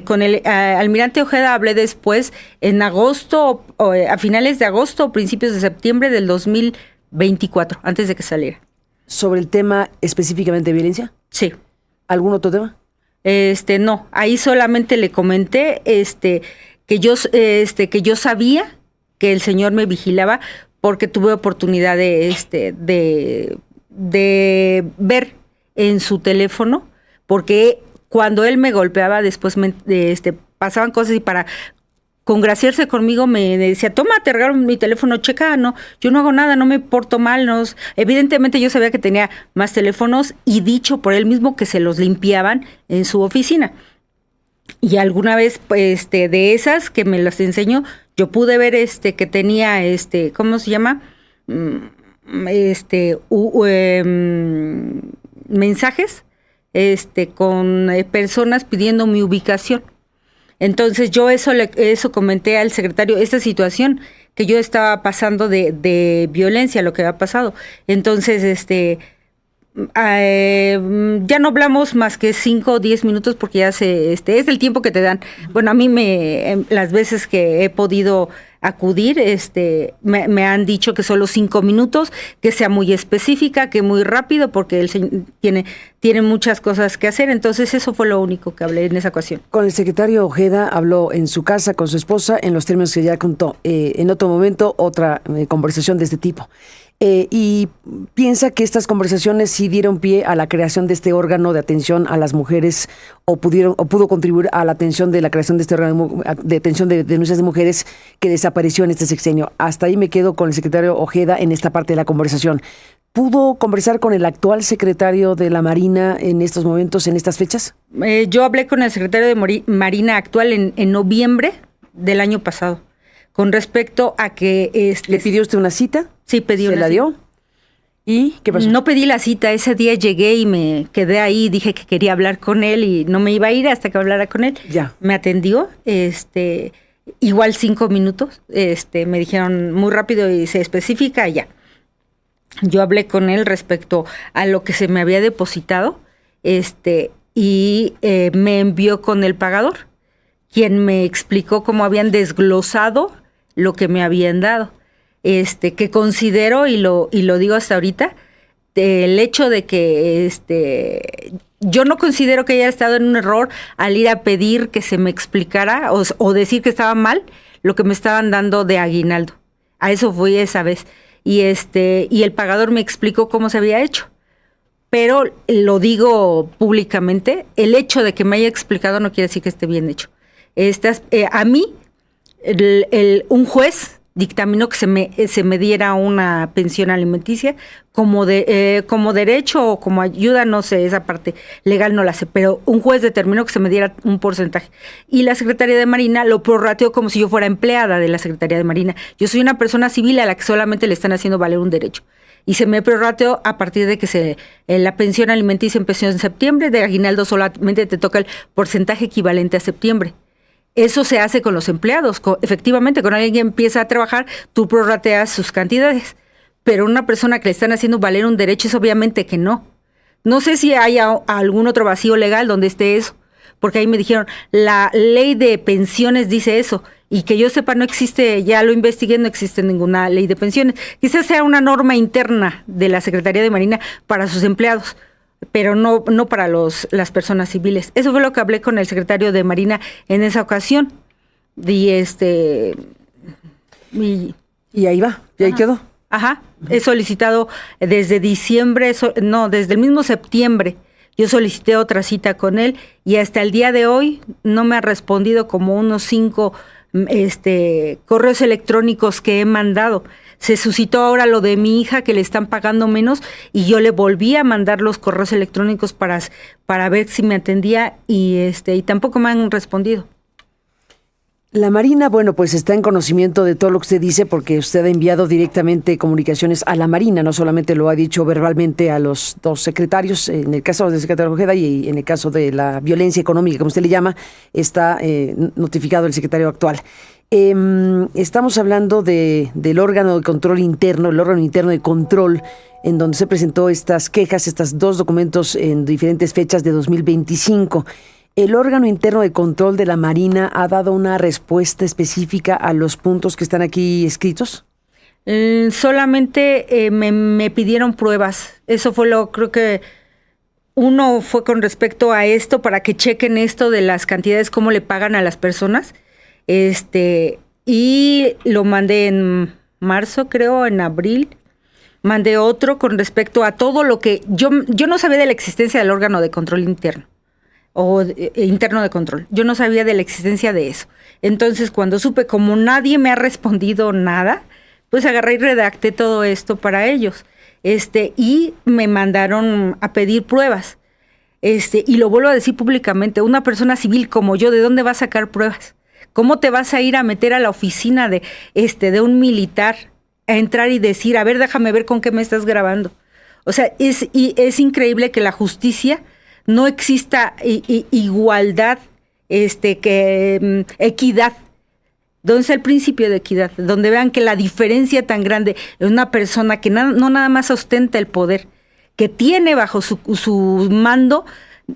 Con el almirante Ojeda hablé después, en agosto, a finales de agosto o principios de septiembre del 2024, antes de que saliera. ¿Sobre el tema específicamente de violencia? Sí. ¿Algún otro tema? No, ahí solamente le comenté que yo sabía que el señor me vigilaba, porque tuve oportunidad de ver en su teléfono, porque cuando él me golpeaba después pasaban cosas, y para congraciarse conmigo me decía: toma, te regalo mi teléfono, checa, no, yo no hago nada, no me porto mal. No. Evidentemente yo sabía que tenía más teléfonos, y dicho por él mismo que se los limpiaban en su oficina. Y alguna vez, de esas que me las enseñó, yo pude ver que tenía, ¿cómo se llama? Mensajes, con personas pidiendo mi ubicación. Entonces yo eso comenté al secretario, esta situación que yo estaba pasando de violencia, lo que había pasado. Entonces, Ya no hablamos más que 5 o 10 minutos porque ya es el tiempo que te dan. Bueno, a mí las veces que he podido acudir, me han dicho que solo 5 minutos, que sea muy específica, que muy rápido, porque él tiene muchas cosas que hacer. Entonces eso fue lo único que hablé en esa ocasión. Con el secretario Ojeda habló en su casa con su esposa en los términos que ya contó. En otro momento, otra conversación de este tipo. Y piensa que estas conversaciones sí dieron pie a la creación de este órgano de atención a las mujeres o pudo contribuir a la atención de la creación de este órgano de atención de denuncias de mujeres que desapareció en este sexenio. Hasta ahí me quedo con el secretario Ojeda en esta parte de la conversación. ¿Pudo conversar con el actual secretario de la Marina en estos momentos, en estas fechas? Yo hablé con el secretario de Marina actual en noviembre del año pasado, con respecto a que... ¿Le pidió usted una cita? Sí, pedí una cita. ¿Se la dio? ¿Y qué pasó? No pedí la cita, ese día llegué y me quedé ahí, dije que quería hablar con él y no me iba a ir hasta que hablara con él. Ya. Me atendió, igual 5 minutos, me dijeron muy rápido y se especifica ya. Yo hablé con él respecto a lo que se me había depositado, y me envió con el pagador, quien me explicó cómo habían desglosado lo que me habían dado. Que considero, y lo digo hasta ahorita, el hecho de que yo no considero que haya estado en un error al ir a pedir que se me explicara o decir que estaba mal lo que me estaban dando de aguinaldo. A eso fui esa vez. Y el pagador me explicó cómo se había hecho. Pero lo digo públicamente, el hecho de que me haya explicado no quiere decir que esté bien hecho. A mí, un juez dictaminó que se me diera una pensión alimenticia como derecho o como ayuda, no sé, esa parte legal no la sé, pero un juez determinó que se me diera un porcentaje. Y la Secretaría de Marina lo prorrateó como si yo fuera empleada de la Secretaría de Marina. Yo soy una persona civil a la que solamente le están haciendo valer un derecho. Y se me prorrateó a partir de que la pensión alimenticia empezó en septiembre, de aguinaldo solamente te toca el porcentaje equivalente a septiembre. Eso se hace con los empleados. Efectivamente, cuando alguien empieza a trabajar, tú prorrateas sus cantidades. Pero una persona que le están haciendo valer un derecho es obviamente que no. No sé si hay algún otro vacío legal donde esté eso. Porque ahí me dijeron, la ley de pensiones dice eso. Y que yo sepa, no existe, ya lo investigué, no existe ninguna ley de pensiones. Quizás sea una norma interna de la Secretaría de Marina para sus empleados, pero no para las personas civiles. Eso fue lo que hablé con el secretario de Marina en esa ocasión. Y y ahí va, y ahí quedó. Ajá, he solicitado desde diciembre, desde el mismo septiembre, yo solicité otra cita con él y hasta el día de hoy no me ha respondido, como unos 5 correos electrónicos que he mandado. Se suscitó ahora lo de mi hija, que le están pagando menos, y yo le volví a mandar los correos electrónicos para ver si me atendía y tampoco me han respondido. La Marina, bueno, pues está en conocimiento de todo lo que usted dice, porque usted ha enviado directamente comunicaciones a la Marina, no solamente lo ha dicho verbalmente a los 2 secretarios, en el caso del secretario Ojeda y en el caso de la violencia económica, como usted le llama, está notificado el secretario actual. Estamos hablando del órgano de control interno, el órgano interno de control, en donde se presentó estas quejas, estos 2 documentos en diferentes fechas de 2025. ¿El órgano interno de control de la Marina ha dado una respuesta específica a los puntos que están aquí escritos? Solamente me pidieron pruebas. Eso fue creo que uno fue con respecto a esto, para que chequen esto de las cantidades, cómo le pagan a las personas. Y lo mandé en marzo, creo, en abril. Mandé otro con respecto a todo lo que yo no sabía de la existencia del órgano de control interno o interno de control. Yo no sabía de la existencia de eso. Entonces, cuando supe, como nadie me ha respondido nada, pues agarré y redacté todo esto para ellos. Y me mandaron a pedir pruebas. Y lo vuelvo a decir públicamente, una persona civil como yo, ¿de dónde va a sacar pruebas? ¿Cómo te vas a ir a meter a la oficina de un militar a entrar y decir, a ver, déjame ver con qué me estás grabando? O sea, es increíble que la justicia no exista igualdad, equidad. ¿Dónde está el principio de equidad? Donde vean que la diferencia tan grande en una persona que no nada más ostenta el poder, que tiene bajo su mando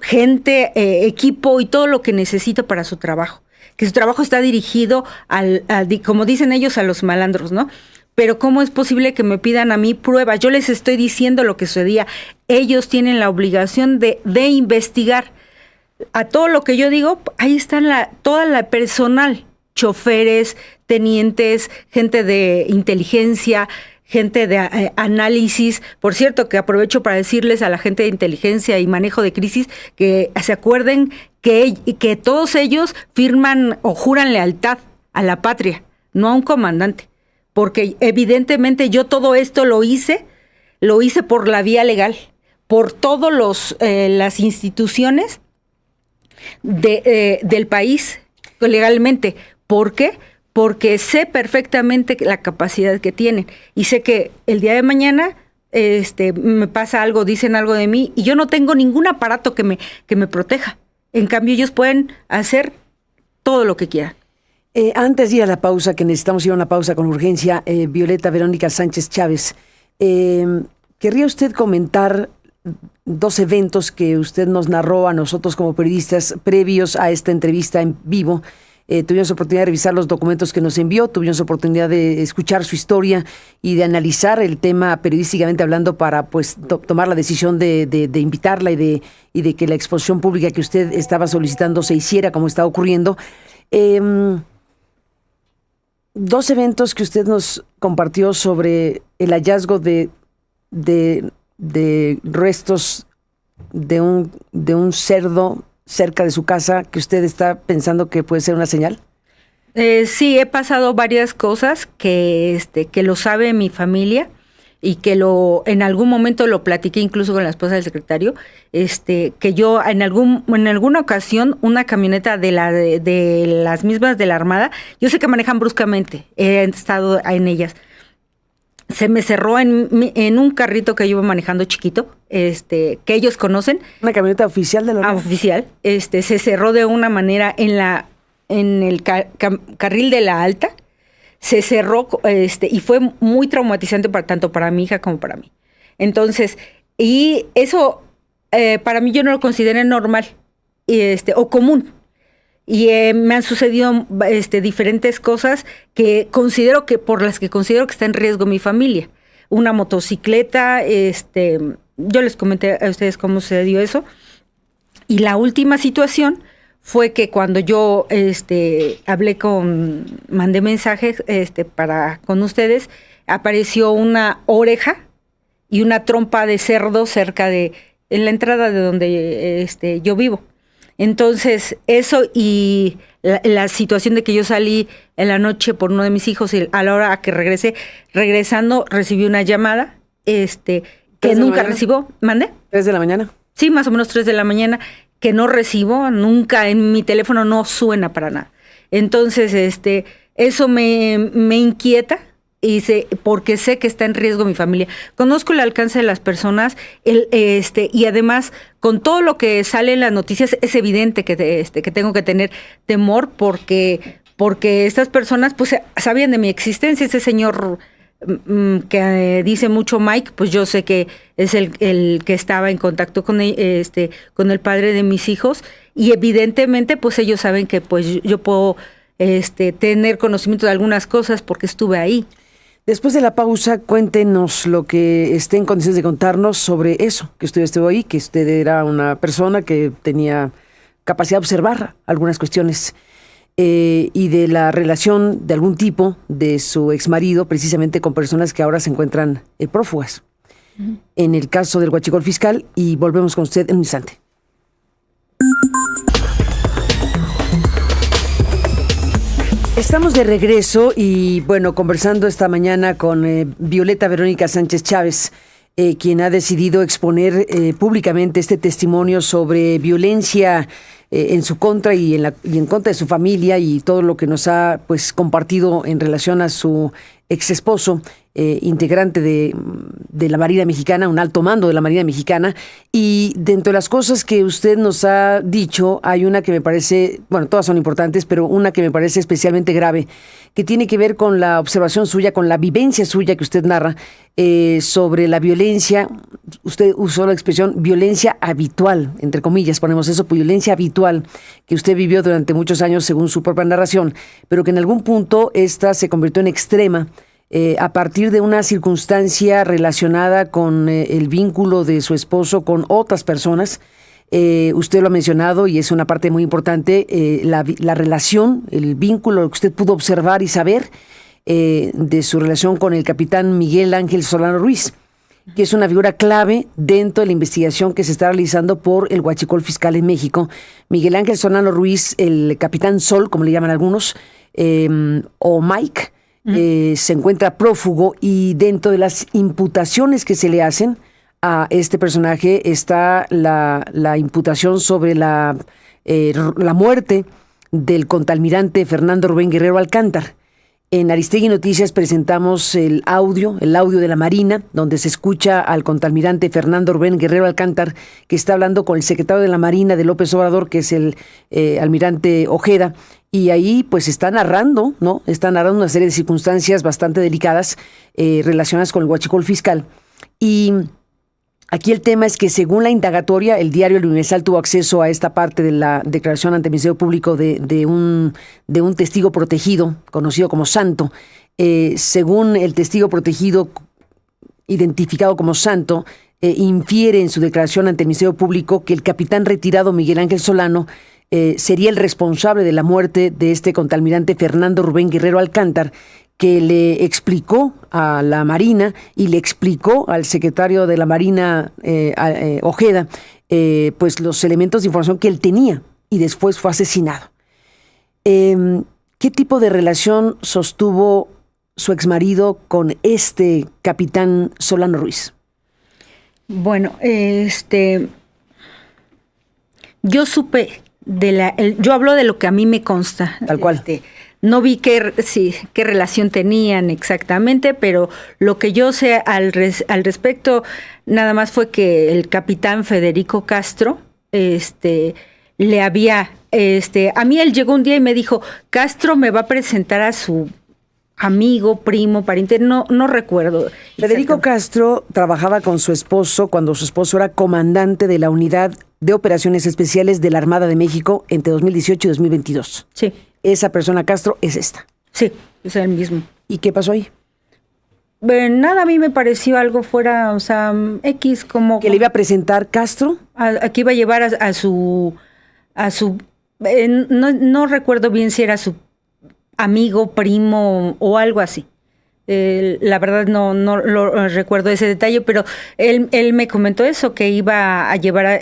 gente, equipo y todo lo que necesita para su trabajo. Que su trabajo está dirigido como dicen ellos, a los malandros, ¿no? Pero ¿cómo es posible que me pidan a mí pruebas? Yo les estoy diciendo lo que sucedía. Ellos tienen la obligación de investigar. A todo lo que yo digo, ahí está toda la personal, choferes, tenientes, gente de inteligencia, gente de análisis. Por cierto, que aprovecho para decirles a la gente de inteligencia y manejo de crisis que se acuerden que todos ellos firman o juran lealtad a la patria, no a un comandante. Porque evidentemente yo todo esto lo hice por la vía legal, por todas las instituciones del país legalmente. ¿Por qué? Porque sé perfectamente la capacidad que tienen y sé que el día de mañana me pasa algo, dicen algo de mí y yo no tengo ningún aparato que me proteja. En cambio, ellos pueden hacer todo lo que quieran. Antes de ir a la pausa, que necesitamos ir a una pausa con urgencia, Violeta Verónica Sánchez Chávez, ¿querría usted comentar 2 eventos que usted nos narró a nosotros como periodistas previos a esta entrevista en vivo? Tuvimos oportunidad de revisar los documentos que nos envió, tuvimos oportunidad de escuchar su historia y de analizar el tema periodísticamente hablando para pues tomar la decisión de invitarla y de que la exposición pública que usted estaba solicitando se hiciera como está ocurriendo. 2 eventos que usted nos compartió sobre el hallazgo de restos de un cerdo cerca de su casa, que usted está pensando que puede ser una señal. Sí, he pasado varias cosas que lo sabe mi familia y que en algún momento lo platiqué incluso con la esposa del secretario, que yo en alguna ocasión una camioneta de las mismas de la Armada, yo sé que manejan bruscamente, he estado en ellas, se me cerró en un carrito que yo iba manejando chiquito, que ellos conocen. ¿Una camioneta oficial de la Armada? Oficial. Se cerró de una manera en el carril de la alta. Se cerró, y fue muy traumatizante tanto para mi hija como para mí. Entonces, y eso, para mí yo no lo considero normal, o común. Y me han sucedido diferentes cosas por las que considero que está en riesgo mi familia. Una motocicleta, yo les comenté a ustedes cómo sucedió eso. Y la última situación fue que cuando yo mandé mensajes con ustedes, apareció una oreja y una trompa de cerdo en la entrada de donde yo vivo. Entonces, eso y la situación de que yo salí en la noche por uno de mis hijos y a la hora que regresando recibí una llamada que nunca recibo. ¿Mande? ¿3 de la mañana? Sí, más o menos 3 de la mañana, que no recibo, nunca en mi teléfono no suena para nada. Entonces, eso me inquieta. Porque sé que está en riesgo mi familia. Conozco el alcance de las personas, y además, con todo lo que sale en las noticias, es evidente que tengo que tener temor porque estas personas pues sabían de mi existencia. Ese señor que dice mucho Mike, pues yo sé que es el que estaba en contacto con el padre de mis hijos, y evidentemente pues ellos saben que pues yo puedo tener conocimiento de algunas cosas porque estuve ahí. Después de la pausa, cuéntenos lo que esté en condiciones de contarnos sobre eso, que usted estuvo ahí, que usted era una persona que tenía capacidad de observar algunas cuestiones y de la relación de algún tipo de su exmarido, precisamente con personas que ahora se encuentran prófugas. En el caso del huachicol fiscal, y volvemos con usted en un instante. Estamos de regreso y, bueno, conversando esta mañana con Violeta Verónica Sánchez Chávez, quien ha decidido exponer públicamente este testimonio sobre violencia en su contra y en contra de su familia, y todo lo que nos ha pues compartido en relación a su ex esposo, integrante de la Marina Mexicana, un alto mando de la Marina Mexicana. Y dentro de las cosas que usted nos ha dicho, hay una que me parece, bueno, todas son importantes, pero una que me parece especialmente grave, que tiene que ver con la observación suya, con la vivencia suya que usted narra sobre la violencia. usted usó la expresión violencia habitual, entre comillas, ponemos eso, violencia habitual, que usted vivió durante muchos años según su propia narración, pero que en algún punto esta se convirtió en extrema a partir de una circunstancia relacionada con el vínculo de su esposo con otras personas. Usted lo ha mencionado y es una parte muy importante, la relación, el vínculo, lo que usted pudo observar y saber de su relación con el capitán Miguel Ángel Solano Ruiz, que es una figura clave dentro de la investigación que se está realizando por el Huachicol Fiscal en México. Miguel Ángel Solano Ruiz, el capitán Sol, como le llaman algunos, o Mike, se encuentra prófugo, y dentro de las imputaciones que se le hacen a este personaje está la imputación sobre la muerte del contraalmirante Fernando Rubén Guerrero Alcántar. En Aristegui Noticias presentamos el audio de la Marina, donde se escucha al contraalmirante Fernando Rubén Guerrero Alcántar, que está hablando con el secretario de la Marina de López Obrador, que es el almirante Ojeda, y ahí pues está narrando, ¿no? Está narrando una serie de circunstancias bastante delicadas relacionadas con el Huachicol Fiscal. Y aquí el tema es que, según la indagatoria, el diario El Universal tuvo acceso a esta parte de la declaración ante el Ministerio Público de un testigo protegido, conocido como Santo. Según el testigo protegido, identificado como Santo, infiere en su declaración ante el Ministerio Público que el capitán retirado Miguel Ángel Solano sería el responsable de la muerte de este contraalmirante Fernando Rubén Guerrero Alcántar, que le explicó a la Marina y le explicó al secretario de la Marina, Ojeda, pues los elementos de información que él tenía, y después fue asesinado. ¿Qué tipo de relación sostuvo su exmarido con este capitán Solano Ruiz? Bueno, yo supe yo hablo de lo que a mí me consta. Tal cual. No vi qué relación tenían exactamente, pero lo que yo sé al respecto nada más fue que el capitán Federico Castro le había, a mí él llegó un día y me dijo, Castro me va a presentar a su amigo, primo, pariente, no recuerdo. Federico Castro trabajaba con su esposo cuando su esposo era comandante de la Unidad de Operaciones Especiales de la Armada de México entre 2018 y 2022. Sí. Esa persona Castro es esta. Sí, es el mismo. ¿Y qué pasó ahí? Nada, a mí me pareció algo fuera, o sea, X como... ¿Que le iba a presentar Castro? Aquí iba a llevar a su no recuerdo bien si era su amigo, primo o algo así. La verdad no lo recuerdo ese detalle, pero él me comentó eso, que iba a llevar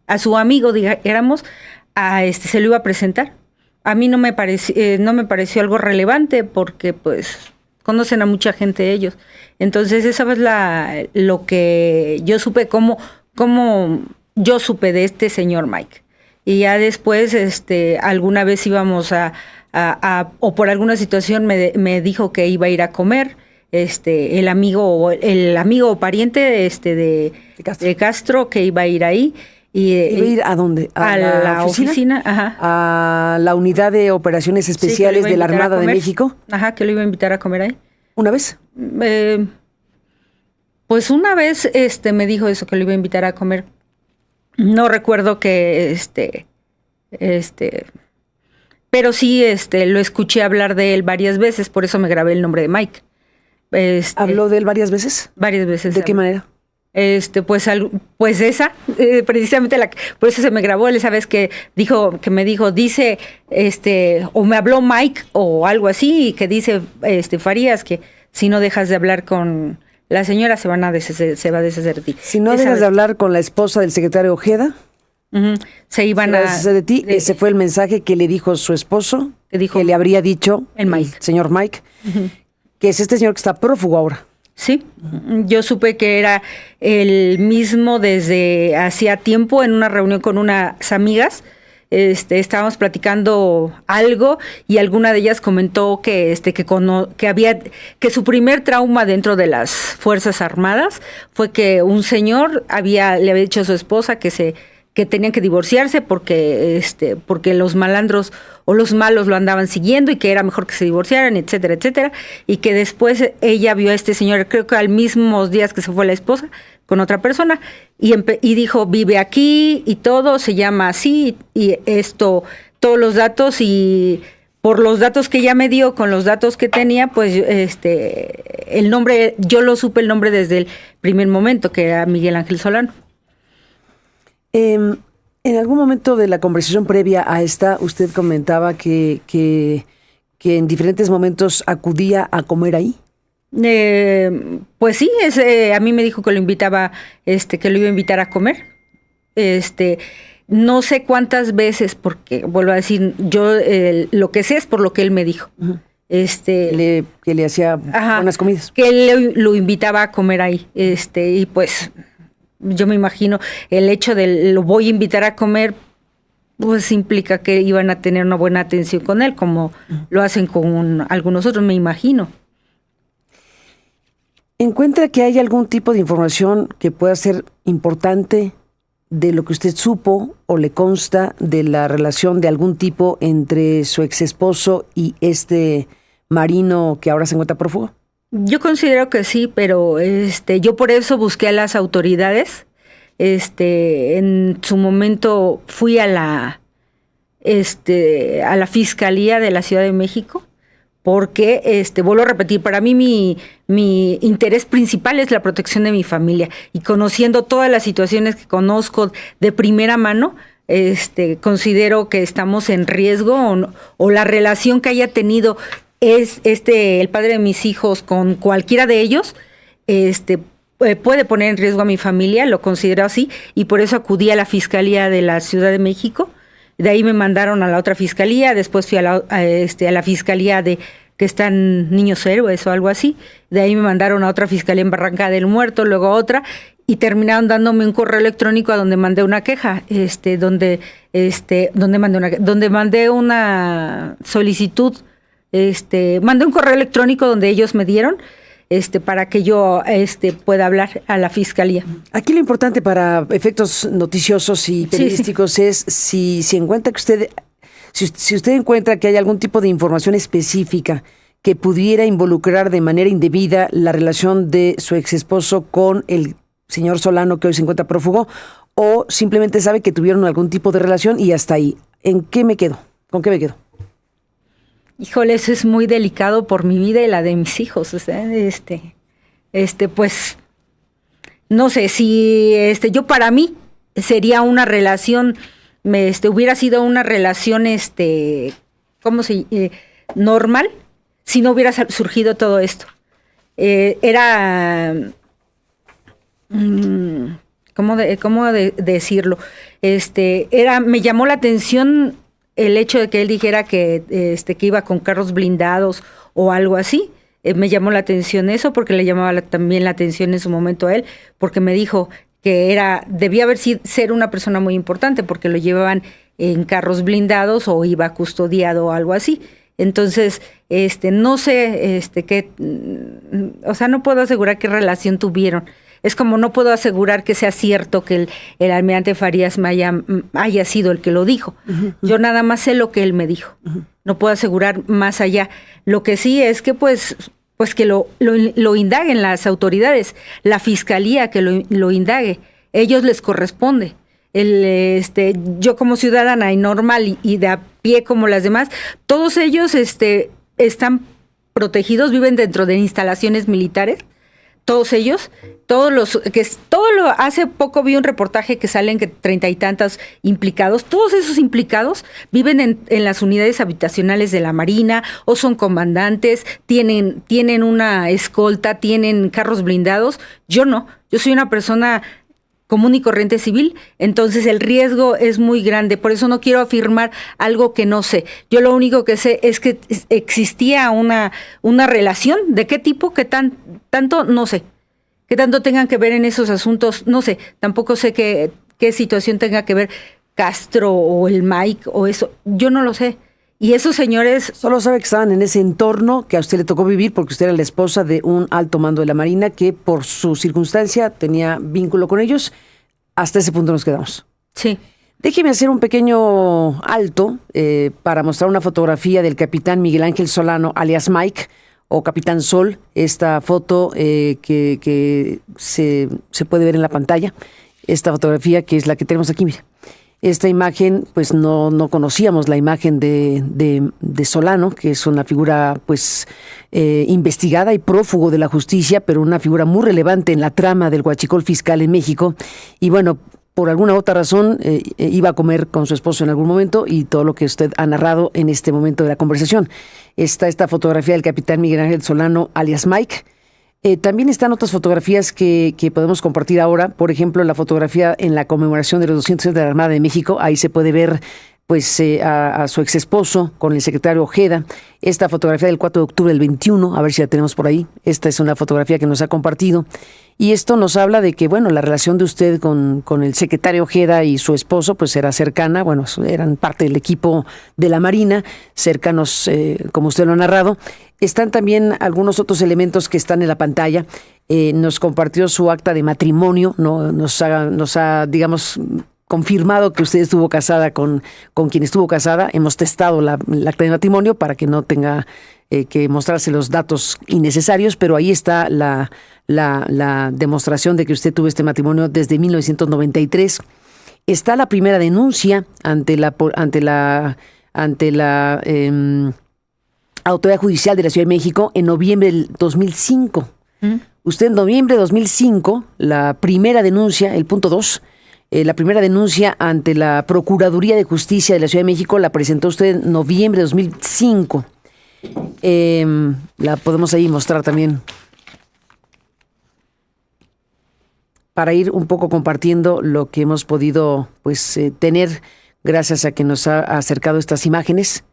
a su amigo, digamos, se lo iba a presentar. A mí no me pareció algo relevante porque pues conocen a mucha gente ellos. Entonces esa es lo que yo supe, cómo yo supe de este señor Mike. Y ya después alguna vez íbamos o por alguna situación me dijo que iba a ir a comer el amigo o pariente de Castro, que iba a ir ahí. ¿Iba a ir a dónde? ¿A la oficina? Ajá. ¿A la Unidad de Operaciones Especiales de la Armada de México? Ajá, que lo iba a invitar a comer ahí. ¿Una vez? Pues una vez me dijo eso, que lo iba a invitar a comer. No recuerdo que pero sí lo escuché hablar de él varias veces, por eso me grabé el nombre de Mike. ¿Habló de él varias veces? Varias veces. ¿De qué manera? Pues esa, precisamente por eso se me grabó esa vez que me dijo, dice, o me habló Mike o algo así, y que dice, Farías, que si no dejas de hablar con la señora se va a deshacer de ti. Si no dejas de hablar con la esposa del secretario Ojeda, se iban a deshacer de ti. Ese fue el mensaje que le dijo su esposo, que le habría dicho el señor Mike, que es este señor que está prófugo ahora. Sí, yo supe que era el mismo desde hacía tiempo en una reunión con unas amigas. Estábamos platicando algo y alguna de ellas comentó que su primer trauma dentro de las Fuerzas Armadas fue que un señor le había dicho a su esposa que que tenían que divorciarse porque los malandros o los malos lo andaban siguiendo y que era mejor que se divorciaran, etcétera, etcétera, y que después ella vio a este señor, creo que al mismos días que se fue la esposa, con otra persona, y dijo, vive aquí y todo, se llama así, y esto, todos los datos, y por los datos que ella me dio, con los datos que tenía, pues el nombre, yo lo supe el nombre desde el primer momento, que era Miguel Ángel Solano. En algún momento de la conversación previa a esta, usted comentaba que en diferentes momentos acudía a comer ahí. Pues sí, a mí me dijo que lo invitaba, que lo iba a invitar a comer. No sé cuántas veces, porque vuelvo a decir, yo lo que sé es por lo que él me dijo. Uh-huh. Que le hacía buenas comidas. Que él lo invitaba a comer ahí. Y pues yo me imagino el hecho de lo voy a invitar a comer, pues implica que iban a tener una buena atención con él, como lo hacen con algunos otros, me imagino. ¿Encuentra que hay algún tipo de información que pueda ser importante de lo que usted supo o le consta de la relación de algún tipo entre su ex esposo y este marino que ahora se encuentra prófugo? Yo considero que sí, pero yo por eso busqué a las autoridades. En su momento fui a la Fiscalía de la Ciudad de México, porque, vuelvo a repetir, para mí mi interés principal es la protección de mi familia, y conociendo todas las situaciones que conozco de primera mano, considero que estamos en riesgo, o la relación que haya tenido el padre de mis hijos con cualquiera de ellos, puede poner en riesgo a mi familia, lo considero así, y por eso acudí a la Fiscalía de la Ciudad de México. De ahí me mandaron a la otra fiscalía, después fui a la fiscalía de que están niños héroes o algo así. De ahí me mandaron a otra fiscalía en Barranca del Muerto, luego a otra, y terminaron dándome un correo electrónico a donde mandé una queja, donde mandé una solicitud, mandé un correo electrónico donde ellos me dieron para que yo pueda hablar a la fiscalía. Aquí lo importante para efectos noticiosos y periodísticos sí. Es si encuentra que si usted encuentra que hay algún tipo de información específica que pudiera involucrar de manera indebida la relación de su ex esposo con el señor Solano que hoy se encuentra prófugo, o simplemente sabe que tuvieron algún tipo de relación y hasta ahí. ¿En qué me quedo? ¿Con qué me quedo? Híjole, eso es muy delicado por mi vida y la de mis hijos. O sea, pues, no sé si yo para mí sería una relación, hubiera sido una relación, normal, si no hubiera surgido todo esto. Era, ¿cómo decirlo? Me llamó la atención el hecho de que él dijera que iba con carros blindados o algo así. Me llamó la atención eso, porque le llamaba también la atención en su momento a él, porque me dijo que debía ser una persona muy importante, porque lo llevaban en carros blindados o iba custodiado o algo así. Entonces, no sé qué, o sea, no puedo asegurar qué relación tuvieron. Es como no puedo asegurar que sea cierto que el almirante Farías haya sido el que lo dijo. Uh-huh. Yo nada más sé lo que él me dijo. Uh-huh. No puedo asegurar más allá. Lo que sí es que pues que lo indaguen las autoridades, la fiscalía que lo indague. Ellos les corresponde. Yo como ciudadana y normal y de a pie como las demás, todos ellos están protegidos, viven dentro de instalaciones militares. Todos ellos, hace poco vi un reportaje que salen que 30 y tantos implicados, todos esos implicados viven en las unidades habitacionales de la Marina, o son comandantes, tienen una escolta, tienen carros blindados. Yo no, yo soy una persona común y corriente civil, entonces el riesgo es muy grande, por eso no quiero afirmar algo que no sé. Yo lo único que sé es que existía una relación, ¿de qué tipo? ¿Qué tanto? No sé. ¿Qué tanto tengan que ver en esos asuntos? No sé. Tampoco sé qué situación tenga que ver Castro o el Mike o eso. Yo no lo sé. Y esos señores... Solo sabe que estaban en ese entorno que a usted le tocó vivir porque usted era la esposa de un alto mando de la Marina que por su circunstancia tenía vínculo con ellos. Hasta ese punto nos quedamos. Sí. Déjeme hacer un pequeño alto para mostrar una fotografía del capitán Miguel Ángel Solano, alias Mike, o Capitán Sol. Esta foto que se puede ver en la pantalla. Esta fotografía que es la que tenemos aquí, mire. Esta imagen, pues no conocíamos la imagen de Solano, que es una figura pues investigada y prófugo de la justicia, pero una figura muy relevante en la trama del huachicol fiscal en México. Y bueno, por alguna otra razón iba a comer con su esposo en algún momento, y todo lo que usted ha narrado en este momento de la conversación. Está esta fotografía del capitán Miguel Ángel Solano, alias Mike. También están otras fotografías que podemos compartir ahora. Por ejemplo, la fotografía en la conmemoración de los 200 años de la Armada de México. Ahí se puede ver pues a su ex esposo con el secretario Ojeda. Esta fotografía del 4 de octubre del 21, a ver si la tenemos por ahí. Esta es una fotografía que nos ha compartido. Y esto nos habla de que, bueno, la relación de usted con el secretario Ojeda y su esposo pues era cercana. Bueno, eran parte del equipo de la Marina, cercanos, como usted lo ha narrado. Están también algunos otros elementos que están en la pantalla. Nos compartió su acta de matrimonio, ¿no? Nos ha, digamos, confirmado que usted estuvo casada con quien estuvo casada. Hemos testado la acta de matrimonio para que no tenga que mostrarse los datos innecesarios, pero ahí está la demostración de que usted tuvo este matrimonio desde 1993. Está la primera denuncia ante la Autoridad Judicial de la Ciudad de México en noviembre del 2005. Usted en noviembre de 2005, la primera denuncia, el punto 2, la primera denuncia ante la Procuraduría de Justicia de la Ciudad de México la presentó usted en noviembre de 2005. La podemos ahí mostrar también para ir un poco compartiendo lo que hemos podido pues tener gracias a que nos ha acercado estas imágenes,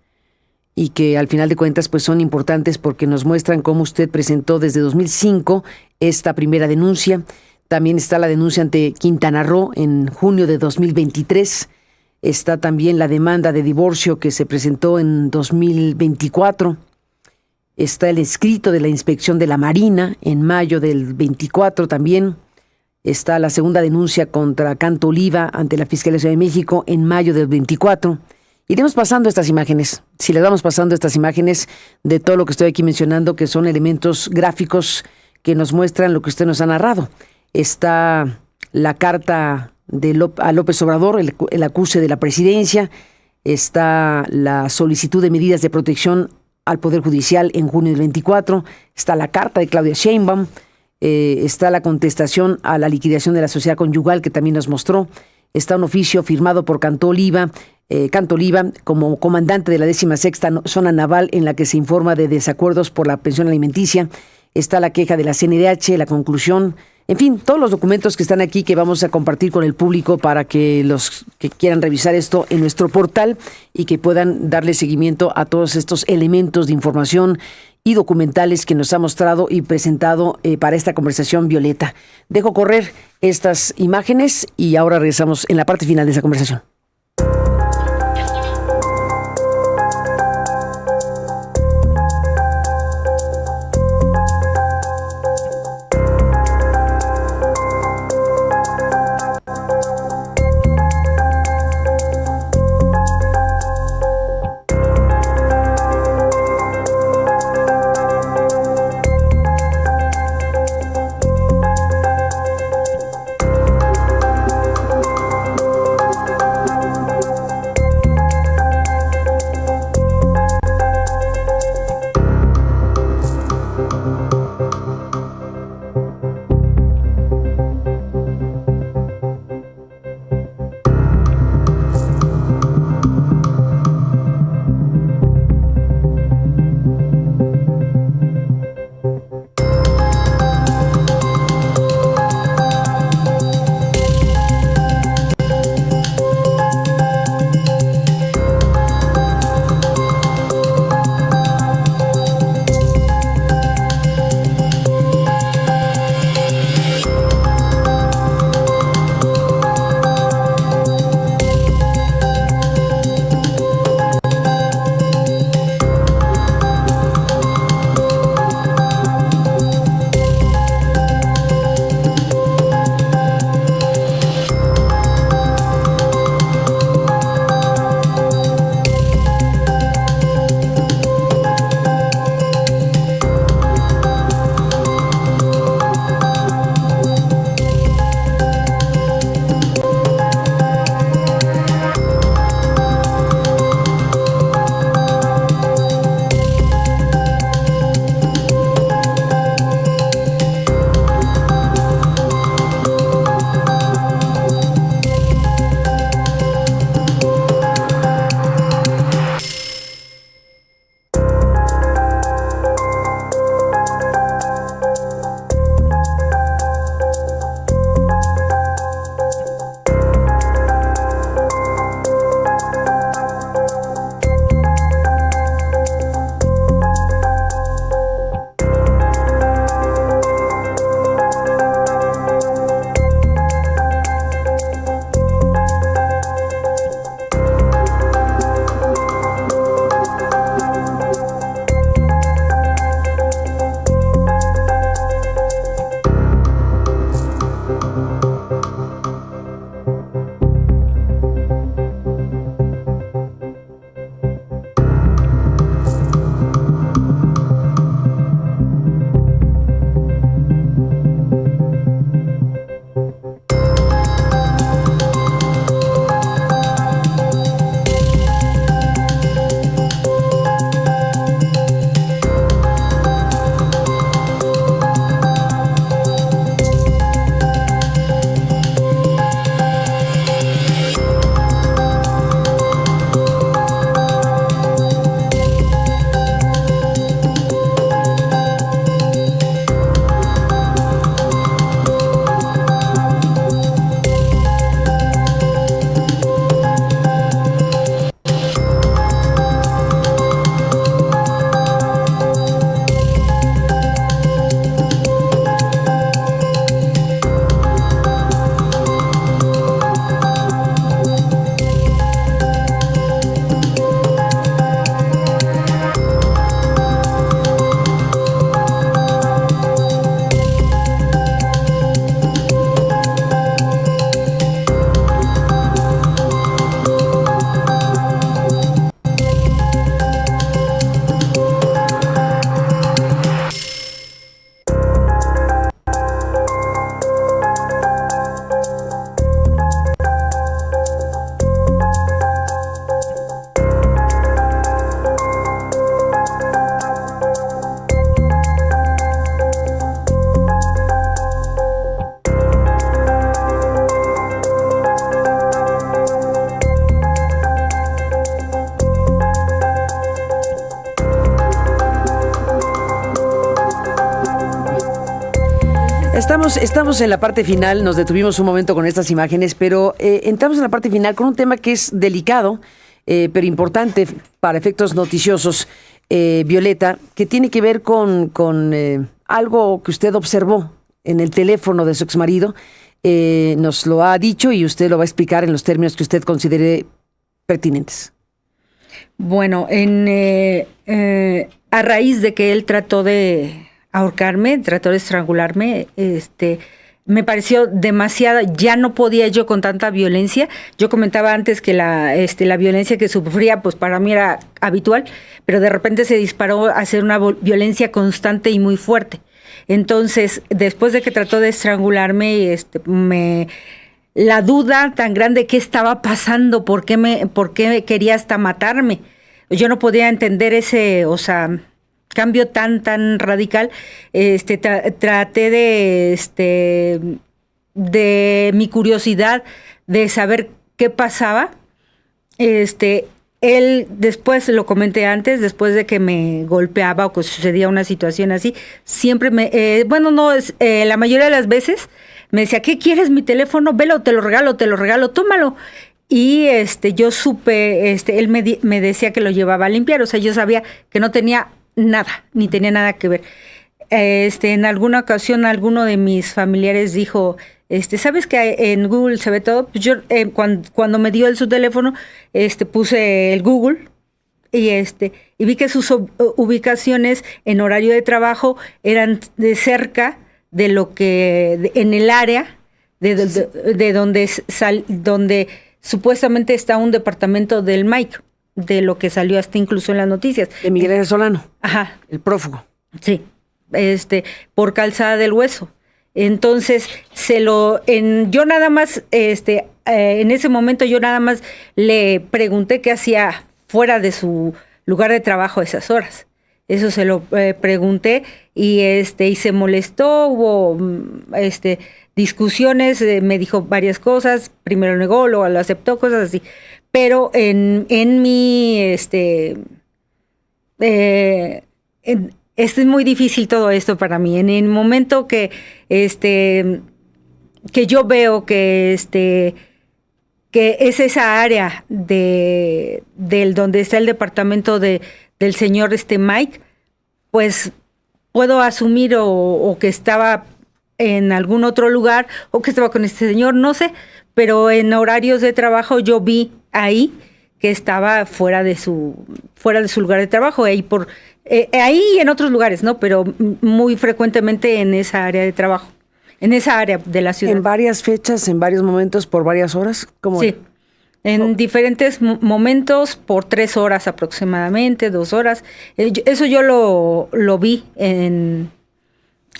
y que al final de cuentas pues son importantes porque nos muestran cómo usted presentó desde 2005 esta primera denuncia. También está la denuncia ante Quintana Roo en junio de 2023. Está también la demanda de divorcio que se presentó en 2024. Está el escrito de la Inspección de la Marina en mayo del 24 también. Está la segunda denuncia contra Canto Oliva ante la Fiscalía de la Ciudad de México en mayo del 24. Iremos pasando estas imágenes. Si les vamos pasando estas imágenes de todo lo que estoy aquí mencionando, que son elementos gráficos que nos muestran lo que usted nos ha narrado. Está la carta a López Obrador, el acuse de la presidencia. Está la solicitud de medidas de protección al Poder Judicial en junio del 24. Está la carta de Claudia Sheinbaum. Está la contestación a la liquidación de la sociedad conyugal que también nos mostró. Está un oficio firmado por Canto Oliva como comandante de la 16ª Zona Naval, en la que se informa de desacuerdos por la pensión alimenticia. Está la queja de la CNDH, la conclusión, en fin, todos los documentos que están aquí que vamos a compartir con el público para que los que quieran revisar esto en nuestro portal y que puedan darle seguimiento a todos estos elementos de información y documentales que nos ha mostrado y presentado para esta conversación Violeta. Dejo correr estas imágenes y ahora regresamos en la parte final de esa conversación. Estamos en la parte final, nos detuvimos un momento con estas imágenes, pero entramos en la parte final con un tema que es delicado, pero importante para efectos noticiosos, Violeta, que tiene que ver con algo que usted observó en el teléfono de su exmarido. Nos lo ha dicho y usted lo va a explicar en los términos que usted considere pertinentes. Bueno, a raíz de que él trató de ahorcarme, trató de estrangularme, me pareció demasiada, ya no podía yo con tanta violencia. Yo comentaba antes que la violencia que sufría, pues para mí era habitual, pero de repente se disparó a ser una violencia constante y muy fuerte. Entonces, después de que trató de estrangularme, la duda tan grande, ¿qué estaba pasando? ¿Por qué quería hasta matarme? Yo no podía entender ese, cambio tan radical. Traté de mi curiosidad de saber qué pasaba. Él, después, lo comenté antes, después de que me golpeaba o que sucedía una situación así, siempre la mayoría de las veces me decía, ¿qué quieres mi teléfono? Velo, te lo regalo, tómalo. Y yo supe, él me decía que lo llevaba a limpiar, o sea, yo sabía que no tenía nada, ni tenía nada que ver. En alguna ocasión, alguno de mis familiares dijo, ¿sabes que en Google se ve todo? Pues yo, cuando me dio su teléfono, puse el Google y vi que sus ubicaciones en horario de trabajo eran de cerca de lo que, en el área de donde supuestamente está un departamento del Mike, de lo que salió hasta incluso en las noticias. De Miguel Ángel Solano. Ajá. El prófugo. Sí. Por Calzada del Hueso. Entonces, yo nada más, en ese momento yo nada más le pregunté qué hacía fuera de su lugar de trabajo a esas horas. Eso se lo pregunté y se molestó, hubo discusiones, me dijo varias cosas, primero negó, luego lo aceptó, cosas así. Pero en mi, es muy difícil todo esto para mí. En el momento que yo veo que es esa área del donde está el departamento del señor Mike, pues puedo asumir o que estaba en algún otro lugar o que estaba con este señor, no sé, pero en horarios de trabajo yo vi ahí que estaba fuera de su lugar de trabajo, ahí y en otros lugares, ¿no? Pero muy frecuentemente en esa área de trabajo, en esa área de la ciudad. ¿En varias fechas, en varios momentos, por varias horas? ¿Cómo? Sí, en diferentes momentos, por 3 horas aproximadamente, 2 horas. Eso yo lo vi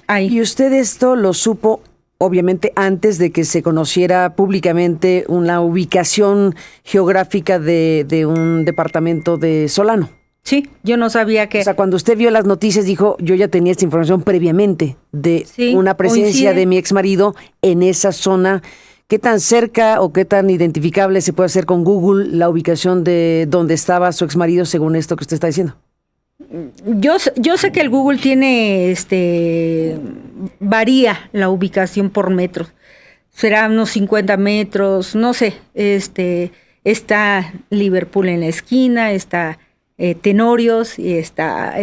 ahí. ¿Y usted esto lo supo, obviamente, antes de que se conociera públicamente una ubicación geográfica de un departamento de Solano? Sí, yo no sabía que... O sea, cuando usted vio las noticias dijo, yo ya tenía esta información previamente de una presencia de mi exmarido en esa zona. ¿Qué tan cerca o qué tan identificable se puede hacer con Google la ubicación de donde estaba su exmarido según esto que usted está diciendo? Yo sé que el Google tiene, varía la ubicación por metros. Será unos 50 metros, no sé. Está Liverpool en la esquina, está Tenorios y está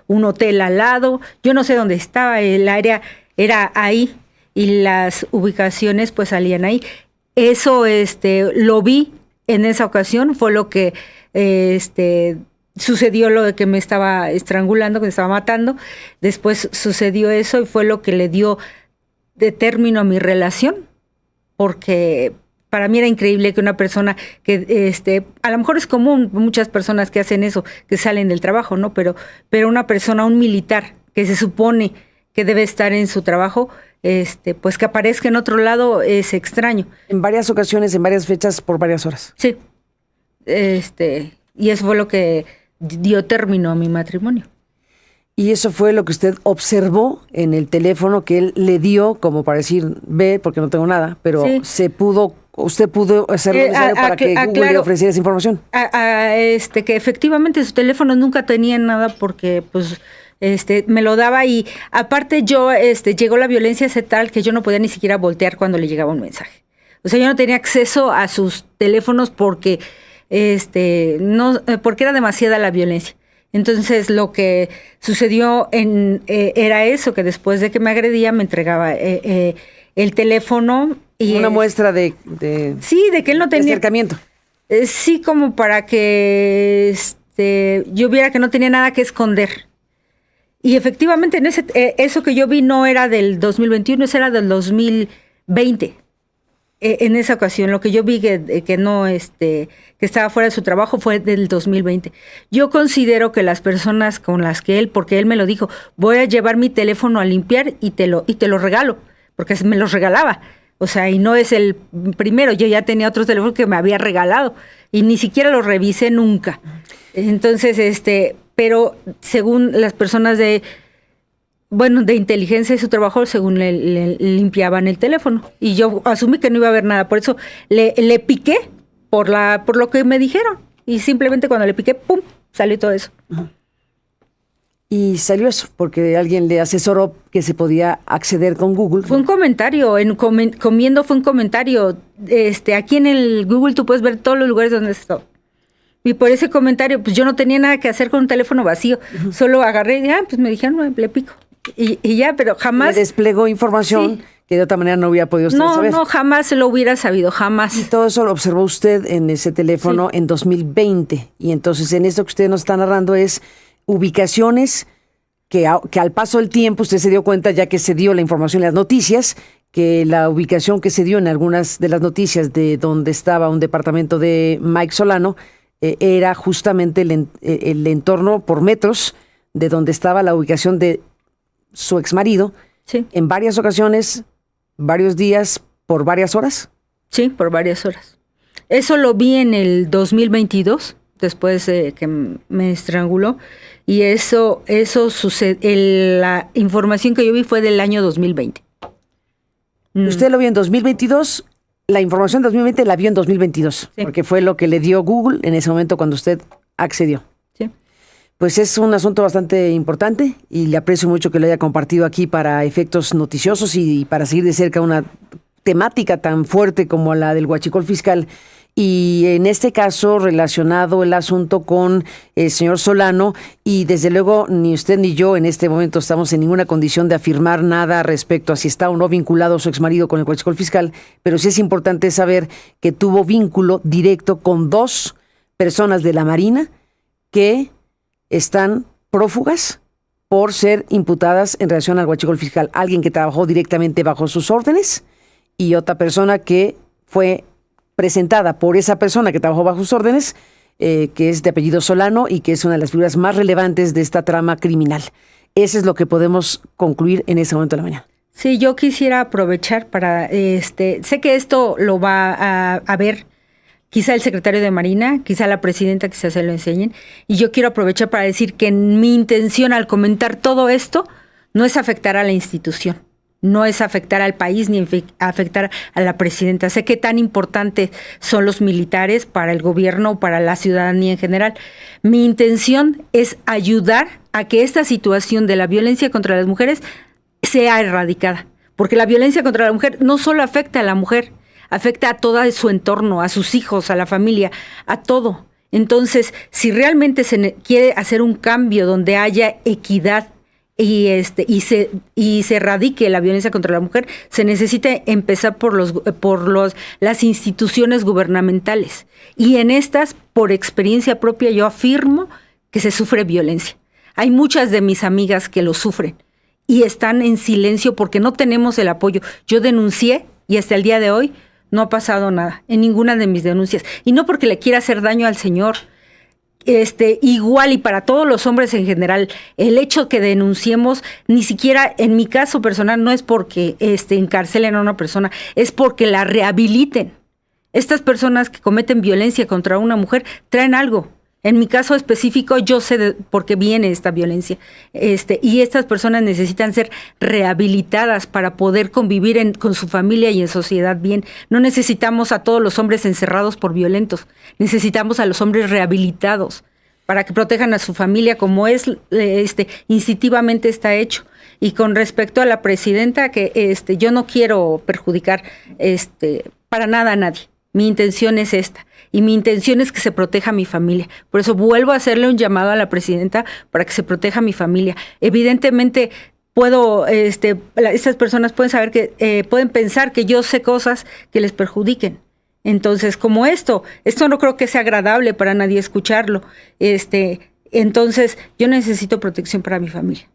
un hotel al lado. Yo no sé dónde estaba, el área era ahí y las ubicaciones pues salían ahí. Eso lo vi en esa ocasión, fue lo que sucedió, lo de que me estaba estrangulando, que me estaba matando. Después sucedió eso y fue lo que le dio de término a mi relación, porque para mí era increíble que una persona que, a lo mejor es común, muchas personas que hacen eso, que salen del trabajo, ¿no? Pero una persona, un militar, que se supone que debe estar en su trabajo, pues que aparezca en otro lado es extraño. En varias ocasiones, en varias fechas, por varias horas. Sí. Y eso fue lo que dio término a mi matrimonio. Y eso fue lo que usted observó en el teléfono que él le dio, como para decir, ve, porque no tengo nada, pero sí. Usted pudo hacer lo necesario para que Google le ofreciera esa información. Que efectivamente sus teléfonos nunca tenían nada porque, pues, Me lo daba y aparte yo, llegó la violencia a ser tal que yo no podía ni siquiera voltear cuando le llegaba un mensaje. O sea, yo no tenía acceso a sus teléfonos porque, no, porque era demasiada la violencia. Entonces, lo que sucedió era eso, que después de que me agredía me entregaba el teléfono. Y, una muestra de sí, de que él no tenía acercamiento. Sí, como para que yo viera que no tenía nada que esconder. Y efectivamente, eso que yo vi no era del 2021, eso era del 2020. En esa ocasión, lo que yo vi que no, que estaba fuera de su trabajo fue del 2020. Yo considero que las personas con las que porque él me lo dijo, voy a llevar mi teléfono a limpiar y te lo regalo, porque me los regalaba. O sea, y no es el primero, yo ya tenía otros teléfonos que me había regalado y ni siquiera los revisé nunca. Entonces, pero según las personas de inteligencia de su trabajo, según le limpiaban el teléfono. Y yo asumí que no iba a haber nada. Por eso le piqué por lo que me dijeron. Y simplemente cuando le piqué, ¡pum!, salió todo eso. Y salió eso, porque alguien le asesoró que se podía acceder con Google. Fue un comentario, comiendo fue un comentario. Aquí en el Google tú puedes ver todos los lugares donde estoy. Y por ese comentario, pues yo no tenía nada que hacer con un teléfono vacío. Solo agarré y pues me dijeron, le pico. Y ya, pero jamás... Le desplegó información que de otra manera no hubiera podido usted saber. No, jamás lo hubiera sabido, jamás. Y todo eso lo observó usted en ese teléfono en 2020. Y entonces en esto que usted nos está narrando es ubicaciones que al paso del tiempo usted se dio cuenta, ya que se dio la información en las noticias, que la ubicación que se dio en algunas de las noticias de donde estaba un departamento de Mike Solano era justamente el entorno por metros de donde estaba la ubicación de su exmarido, en varias ocasiones, varios días, por varias horas. Sí, por varias horas. Eso lo vi en el 2022, después de que me estranguló, y eso sucede, la información que yo vi fue del año 2020. Usted lo vio en 2022, la información de 2020 la vio en 2022, porque fue lo que le dio Google en ese momento cuando usted accedió. Pues es un asunto bastante importante y le aprecio mucho que lo haya compartido aquí para efectos noticiosos y para seguir de cerca una temática tan fuerte como la del huachicol fiscal. Y en este caso relacionado el asunto con el señor Solano, y desde luego ni usted ni yo en este momento estamos en ninguna condición de afirmar nada respecto a si está o no vinculado su exmarido con el huachicol fiscal, pero sí es importante saber que tuvo vínculo directo con 2 personas de la Marina que están prófugas por ser imputadas en relación al huachicol fiscal. Alguien que trabajó directamente bajo sus órdenes y otra persona que fue presentada por esa persona que trabajó bajo sus órdenes, que es de apellido Solano y que es una de las figuras más relevantes de esta trama criminal. Eso es lo que podemos concluir en ese momento de la mañana. Sí, yo quisiera aprovechar para, sé que esto lo va a ver quizá el secretario de Marina, quizá la presidenta, quizá se lo enseñen. Y yo quiero aprovechar para decir que mi intención al comentar todo esto no es afectar a la institución, no es afectar al país ni afectar a la presidenta. Sé que tan importantes son los militares para el gobierno, para la ciudadanía en general. Mi intención es ayudar a que esta situación de la violencia contra las mujeres sea erradicada. Porque la violencia contra la mujer no solo afecta a la mujer, afecta a todo su entorno, a sus hijos, a la familia, a todo. Entonces, si realmente se quiere hacer un cambio donde haya equidad y se erradique la violencia contra la mujer, se necesita empezar por las instituciones gubernamentales. Y en estas, por experiencia propia, yo afirmo que se sufre violencia. Hay muchas de mis amigas que lo sufren y están en silencio porque no tenemos el apoyo. Yo denuncié y hasta el día de hoy no ha pasado nada en ninguna de mis denuncias. Y no porque le quiera hacer daño al señor. Igual y para todos los hombres en general, el hecho que denunciemos, ni siquiera en mi caso personal, no es porque encarcelen a una persona, es porque la rehabiliten. Estas personas que cometen violencia contra una mujer traen algo. En mi caso específico, yo sé por qué viene esta violencia. Y estas personas necesitan ser rehabilitadas para poder convivir con su familia y en sociedad bien. No necesitamos a todos los hombres encerrados por violentos. Necesitamos a los hombres rehabilitados para que protejan a su familia como es instintivamente está hecho. Y con respecto a la presidenta, que yo no quiero perjudicar para nada a nadie. Mi intención es esta. Y mi intención es que se proteja a mi familia. Por eso vuelvo a hacerle un llamado a la presidenta para que se proteja a mi familia. Evidentemente, estas personas pueden saber que, pueden pensar que yo sé cosas que les perjudiquen. Entonces, como esto no creo que sea agradable para nadie escucharlo. Entonces, yo necesito protección para mi familia.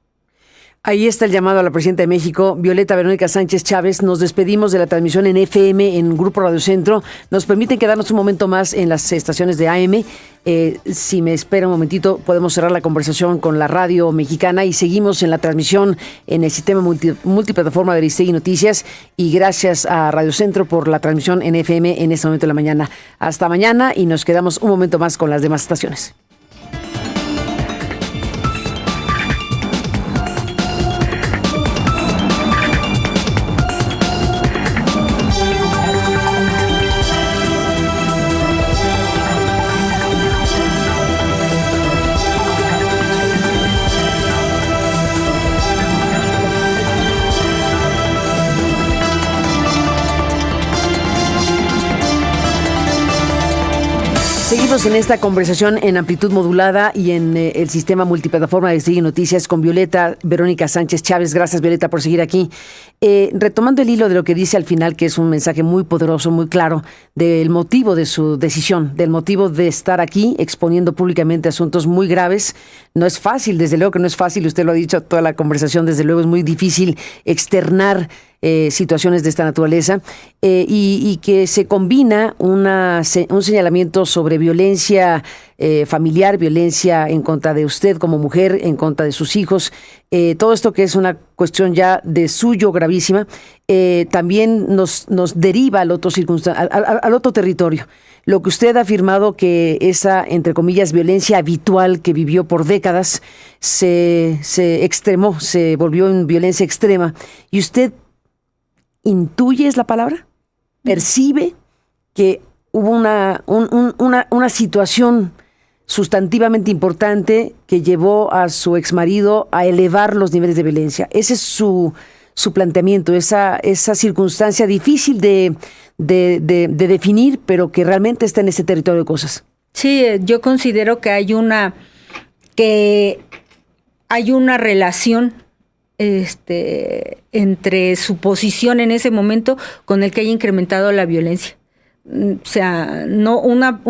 Ahí está el llamado a la presidenta de México, Violeta Verónica Sánchez Chávez. Nos despedimos de la transmisión en FM, en Grupo Radio Centro. Nos permiten quedarnos un momento más en las estaciones de AM. Si me espera un momentito, podemos cerrar la conversación con la radio mexicana y seguimos en la transmisión en el sistema multiplataforma de Aristegui Noticias. Y gracias a Radio Centro por la transmisión en FM en este momento de la mañana. Hasta mañana y nos quedamos un momento más con las demás estaciones. Seguimos en esta conversación en amplitud modulada y en el sistema multiplataforma de Aristegui Noticias con Violeta Verónica Sánchez Chávez. Gracias, Violeta, por seguir aquí. Retomando el hilo de lo que dice al final, que es un mensaje muy poderoso, muy claro, del motivo de su decisión, del motivo de estar aquí exponiendo públicamente asuntos muy graves. No es fácil, desde luego que no es fácil, usted lo ha dicho toda la conversación, desde luego es muy difícil externar situaciones de esta naturaleza y que se combina un señalamiento sobre violencia familiar, violencia en contra de usted como mujer, en contra de sus hijos, todo esto que es una cuestión ya de suyo gravísima, también nos deriva al otro al otro territorio. Lo que usted ha afirmado que esa, entre comillas, violencia habitual que vivió por décadas se extremó, se volvió en violencia extrema, y usted intuye, es la palabra, percibe que hubo una situación sustantivamente importante que llevó a su exmarido a elevar los niveles de violencia. Ese es su planteamiento, esa circunstancia difícil de definir, pero que realmente está en ese territorio de cosas. Sí, yo considero que hay una relación entre su posición en ese momento con el que haya incrementado la violencia. O sea, no una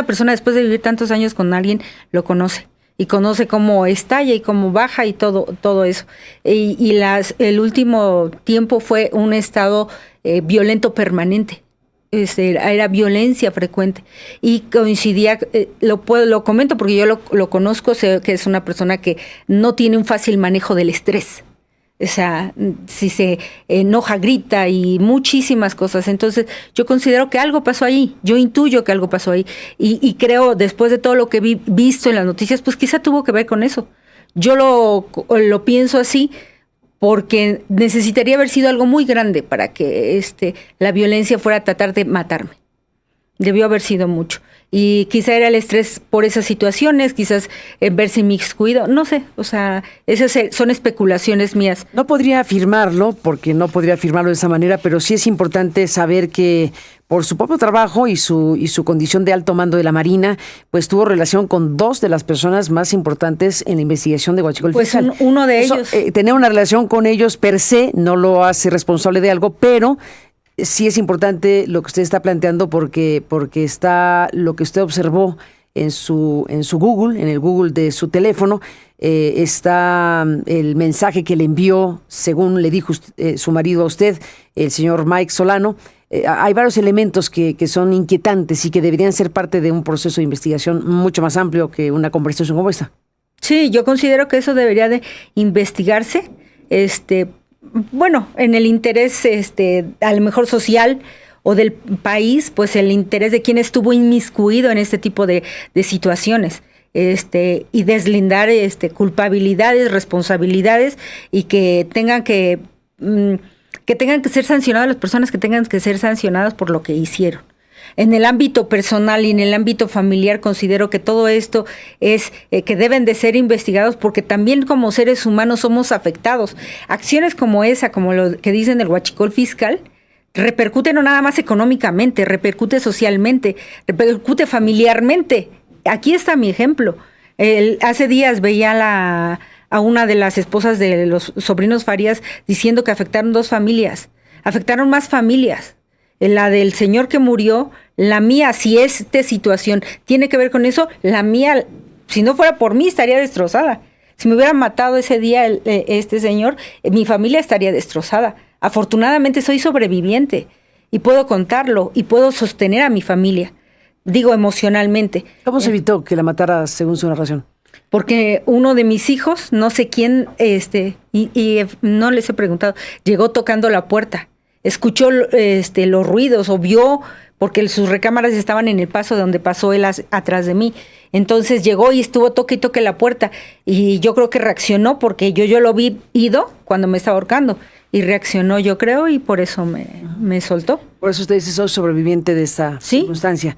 persona después de vivir tantos años con alguien lo conoce y conoce cómo estalla y cómo baja y todo eso. Y el último tiempo fue un estado violento permanente. Era violencia frecuente y coincidía, lo comento porque yo lo conozco, sé que es una persona que no tiene un fácil manejo del estrés. O sea, si se enoja, grita y muchísimas cosas. Entonces, yo considero que algo pasó ahí. Yo intuyo que algo pasó ahí. Y creo, después de todo lo que he visto en las noticias, pues quizá tuvo que ver con eso. Yo lo pienso así porque necesitaría haber sido algo muy grande para que la violencia fuera a tratar de matarme. Debió haber sido mucho. Y quizá era el estrés por esas situaciones, quizás verse inmiscuido, no sé, o sea, esas son especulaciones mías. No podría afirmarlo, porque no podría afirmarlo de esa manera, pero sí es importante saber que por su propio trabajo y su condición de alto mando de la Marina, pues tuvo relación con dos de las personas más importantes en la investigación de Huachicol Fiscal. Pues uno de ellos. Tener una relación con ellos per se no lo hace responsable de algo, pero sí es importante lo que usted está planteando porque está lo que usted observó en su Google, en el Google de su teléfono, está el mensaje que le envió, según le dijo su marido a usted, el señor Mike Solano. Hay varios elementos que son inquietantes y que deberían ser parte de un proceso de investigación mucho más amplio que una conversación como esta. Sí, yo considero que eso debería de investigarse, bueno, en el interés a lo mejor social o del país, pues el interés de quien estuvo inmiscuido en este tipo de situaciones, y deslindar culpabilidades, responsabilidades, y que tengan que ser sancionadas las personas que tengan que ser sancionadas por lo que hicieron. En el ámbito personal y en el ámbito familiar considero que todo esto es que deben de ser investigados porque también como seres humanos somos afectados. Acciones como esa, como lo que dicen del huachicol fiscal, repercute no nada más económicamente, repercute socialmente, repercute familiarmente. Aquí está mi ejemplo. Hace días veía a una de las esposas de los sobrinos Farías diciendo que afectaron 2 familias, afectaron más familias. La del señor que murió, la mía, si esta situación tiene que ver con eso, la mía, si no fuera por mí, estaría destrozada. Si me hubiera matado ese día este señor, mi familia estaría destrozada. Afortunadamente soy sobreviviente y puedo contarlo y puedo sostener a mi familia, digo emocionalmente. ¿Cómo se evitó que la matara según su narración? Porque uno de mis hijos, no sé quién, y no les he preguntado, llegó tocando la puerta, escuchó los ruidos o vio, porque sus recámaras estaban en el paso donde pasó él atrás de mí. Entonces llegó y estuvo toque y toque la puerta y yo creo que reaccionó porque yo lo vi ido cuando me estaba ahorcando y reaccionó yo creo y por eso me soltó. Por eso usted dice soy sobreviviente de esa circunstancia.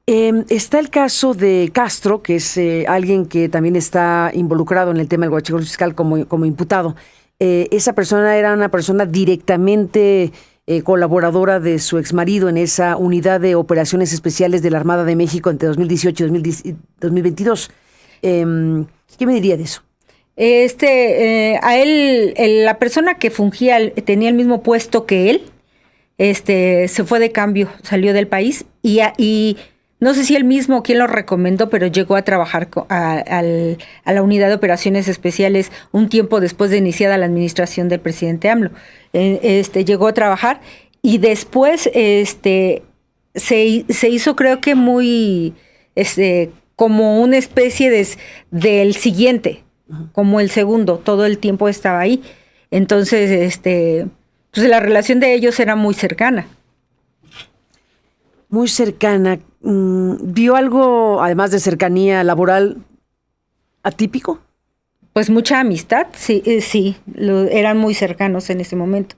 Está el caso de Castro, que es alguien que también está involucrado en el tema del huachicol fiscal como imputado. Esa persona era una persona directamente colaboradora de su exmarido en esa unidad de operaciones especiales de la Armada de México entre 2018 y 2022. ¿Qué me diría de eso? A él, la persona que fungía tenía el mismo puesto que él, se fue de cambio, salió del país y no sé si él mismo quien lo recomendó, pero llegó a trabajar a la unidad de operaciones especiales un tiempo después de iniciada la administración del presidente AMLO. Llegó a trabajar y después se hizo creo que muy como una especie del siguiente, como el segundo, todo el tiempo estaba ahí. Entonces, pues la relación de ellos era muy cercana. Muy cercana. ¿Vio algo, además de cercanía laboral, atípico? Pues mucha amistad, sí, eran muy cercanos en ese momento.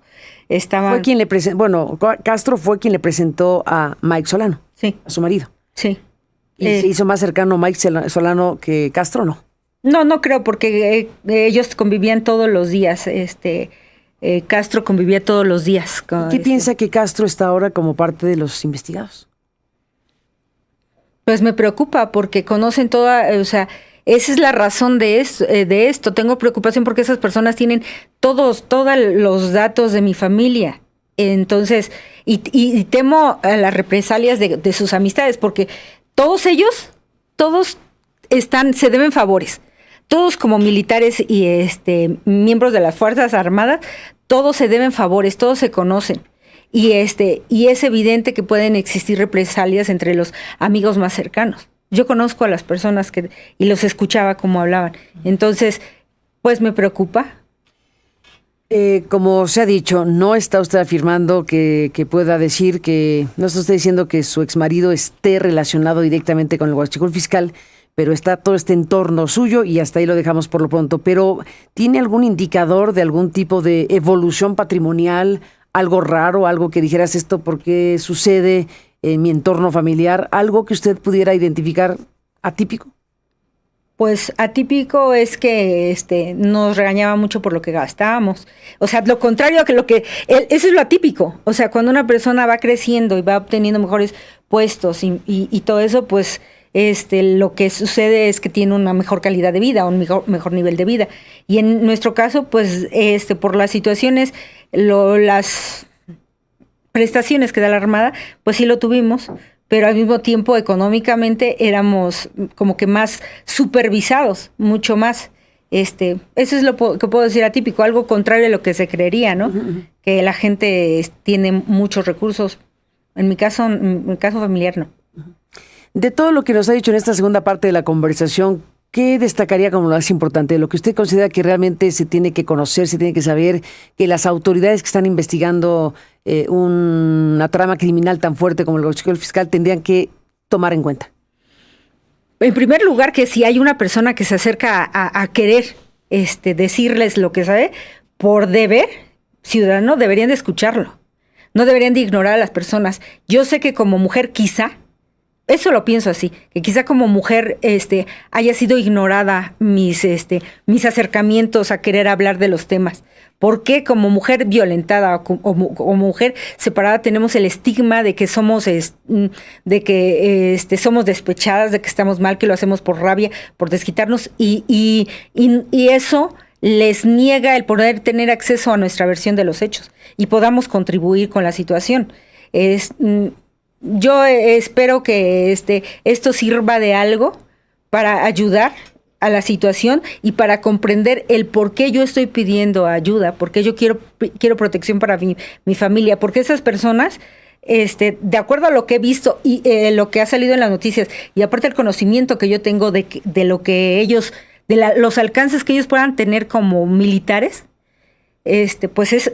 Fue quien le presentó, Castro fue quien le presentó a Mike Solano, sí, a su marido. Sí. ¿Y se hizo más cercano Mike Solano que Castro, no? No creo, porque ellos convivían todos los días. Castro convivía todos los días. ¿Qué piensa que Castro está ahora como parte de los investigados? Pues me preocupa porque conocen toda, esa es la razón de esto. Tengo preocupación porque esas personas tienen todos los datos de mi familia. Entonces, y temo a las represalias de sus amistades porque todos ellos, se deben favores. Todos como militares y miembros de las Fuerzas Armadas, todos se deben favores, todos se conocen. Y es evidente que pueden existir represalias entre los amigos más cercanos. Yo conozco a las personas y los escuchaba cómo hablaban. Entonces, pues me preocupa. Como se ha dicho, no está usted afirmando que pueda decir que, no está usted diciendo que su exmarido esté relacionado directamente con el huachicol fiscal, pero está todo este entorno suyo y hasta ahí lo dejamos por lo pronto. Pero, ¿tiene algún indicador de algún tipo de evolución patrimonial, algo raro, algo que dijeras esto por qué sucede en mi entorno familiar, algo que usted pudiera identificar atípico? Pues atípico es que nos regañaba mucho por lo que gastábamos. O sea, lo contrario a eso es lo atípico. O sea, cuando una persona va creciendo y va obteniendo mejores puestos y todo eso, pues lo que sucede es que tiene una mejor calidad de vida, un mejor nivel de vida. Y en nuestro caso, pues por las situaciones, las prestaciones que da la Armada, pues sí lo tuvimos, pero al mismo tiempo económicamente éramos como que más supervisados, mucho más. Eso es lo que puedo decir atípico, algo contrario a lo que se creería, ¿no? Uh-huh. Que la gente tiene muchos recursos. En mi caso familiar no. De todo lo que nos ha dicho en esta segunda parte de la conversación, ¿qué destacaría como lo más importante? Lo que usted considera que realmente se tiene que conocer, se tiene que saber, que las autoridades que están investigando una trama criminal tan fuerte como el huachicol fiscal tendrían que tomar en cuenta. En primer lugar, que si hay una persona que se acerca a querer decirles lo que sabe, por deber ciudadano deberían de escucharlo. no deberían de ignorar a las personas. Yo sé que como mujer quizá, eso lo pienso así, que quizá como mujer haya sido ignorada mis acercamientos a querer hablar de los temas. ¿Por qué como mujer violentada o como mujer separada tenemos el estigma de que somos somos despechadas, de que estamos mal, que lo hacemos por rabia, por desquitarnos y eso les niega el poder tener acceso a nuestra versión de los hechos y podamos contribuir con la situación? Yo espero que esto sirva de algo para ayudar a la situación y para comprender el por qué yo estoy pidiendo ayuda, por qué yo quiero protección para mi familia, porque esas personas, de acuerdo a lo que he visto y lo que ha salido en las noticias, y aparte el conocimiento que yo tengo de lo que ellos, los alcances que ellos puedan tener como militares, pues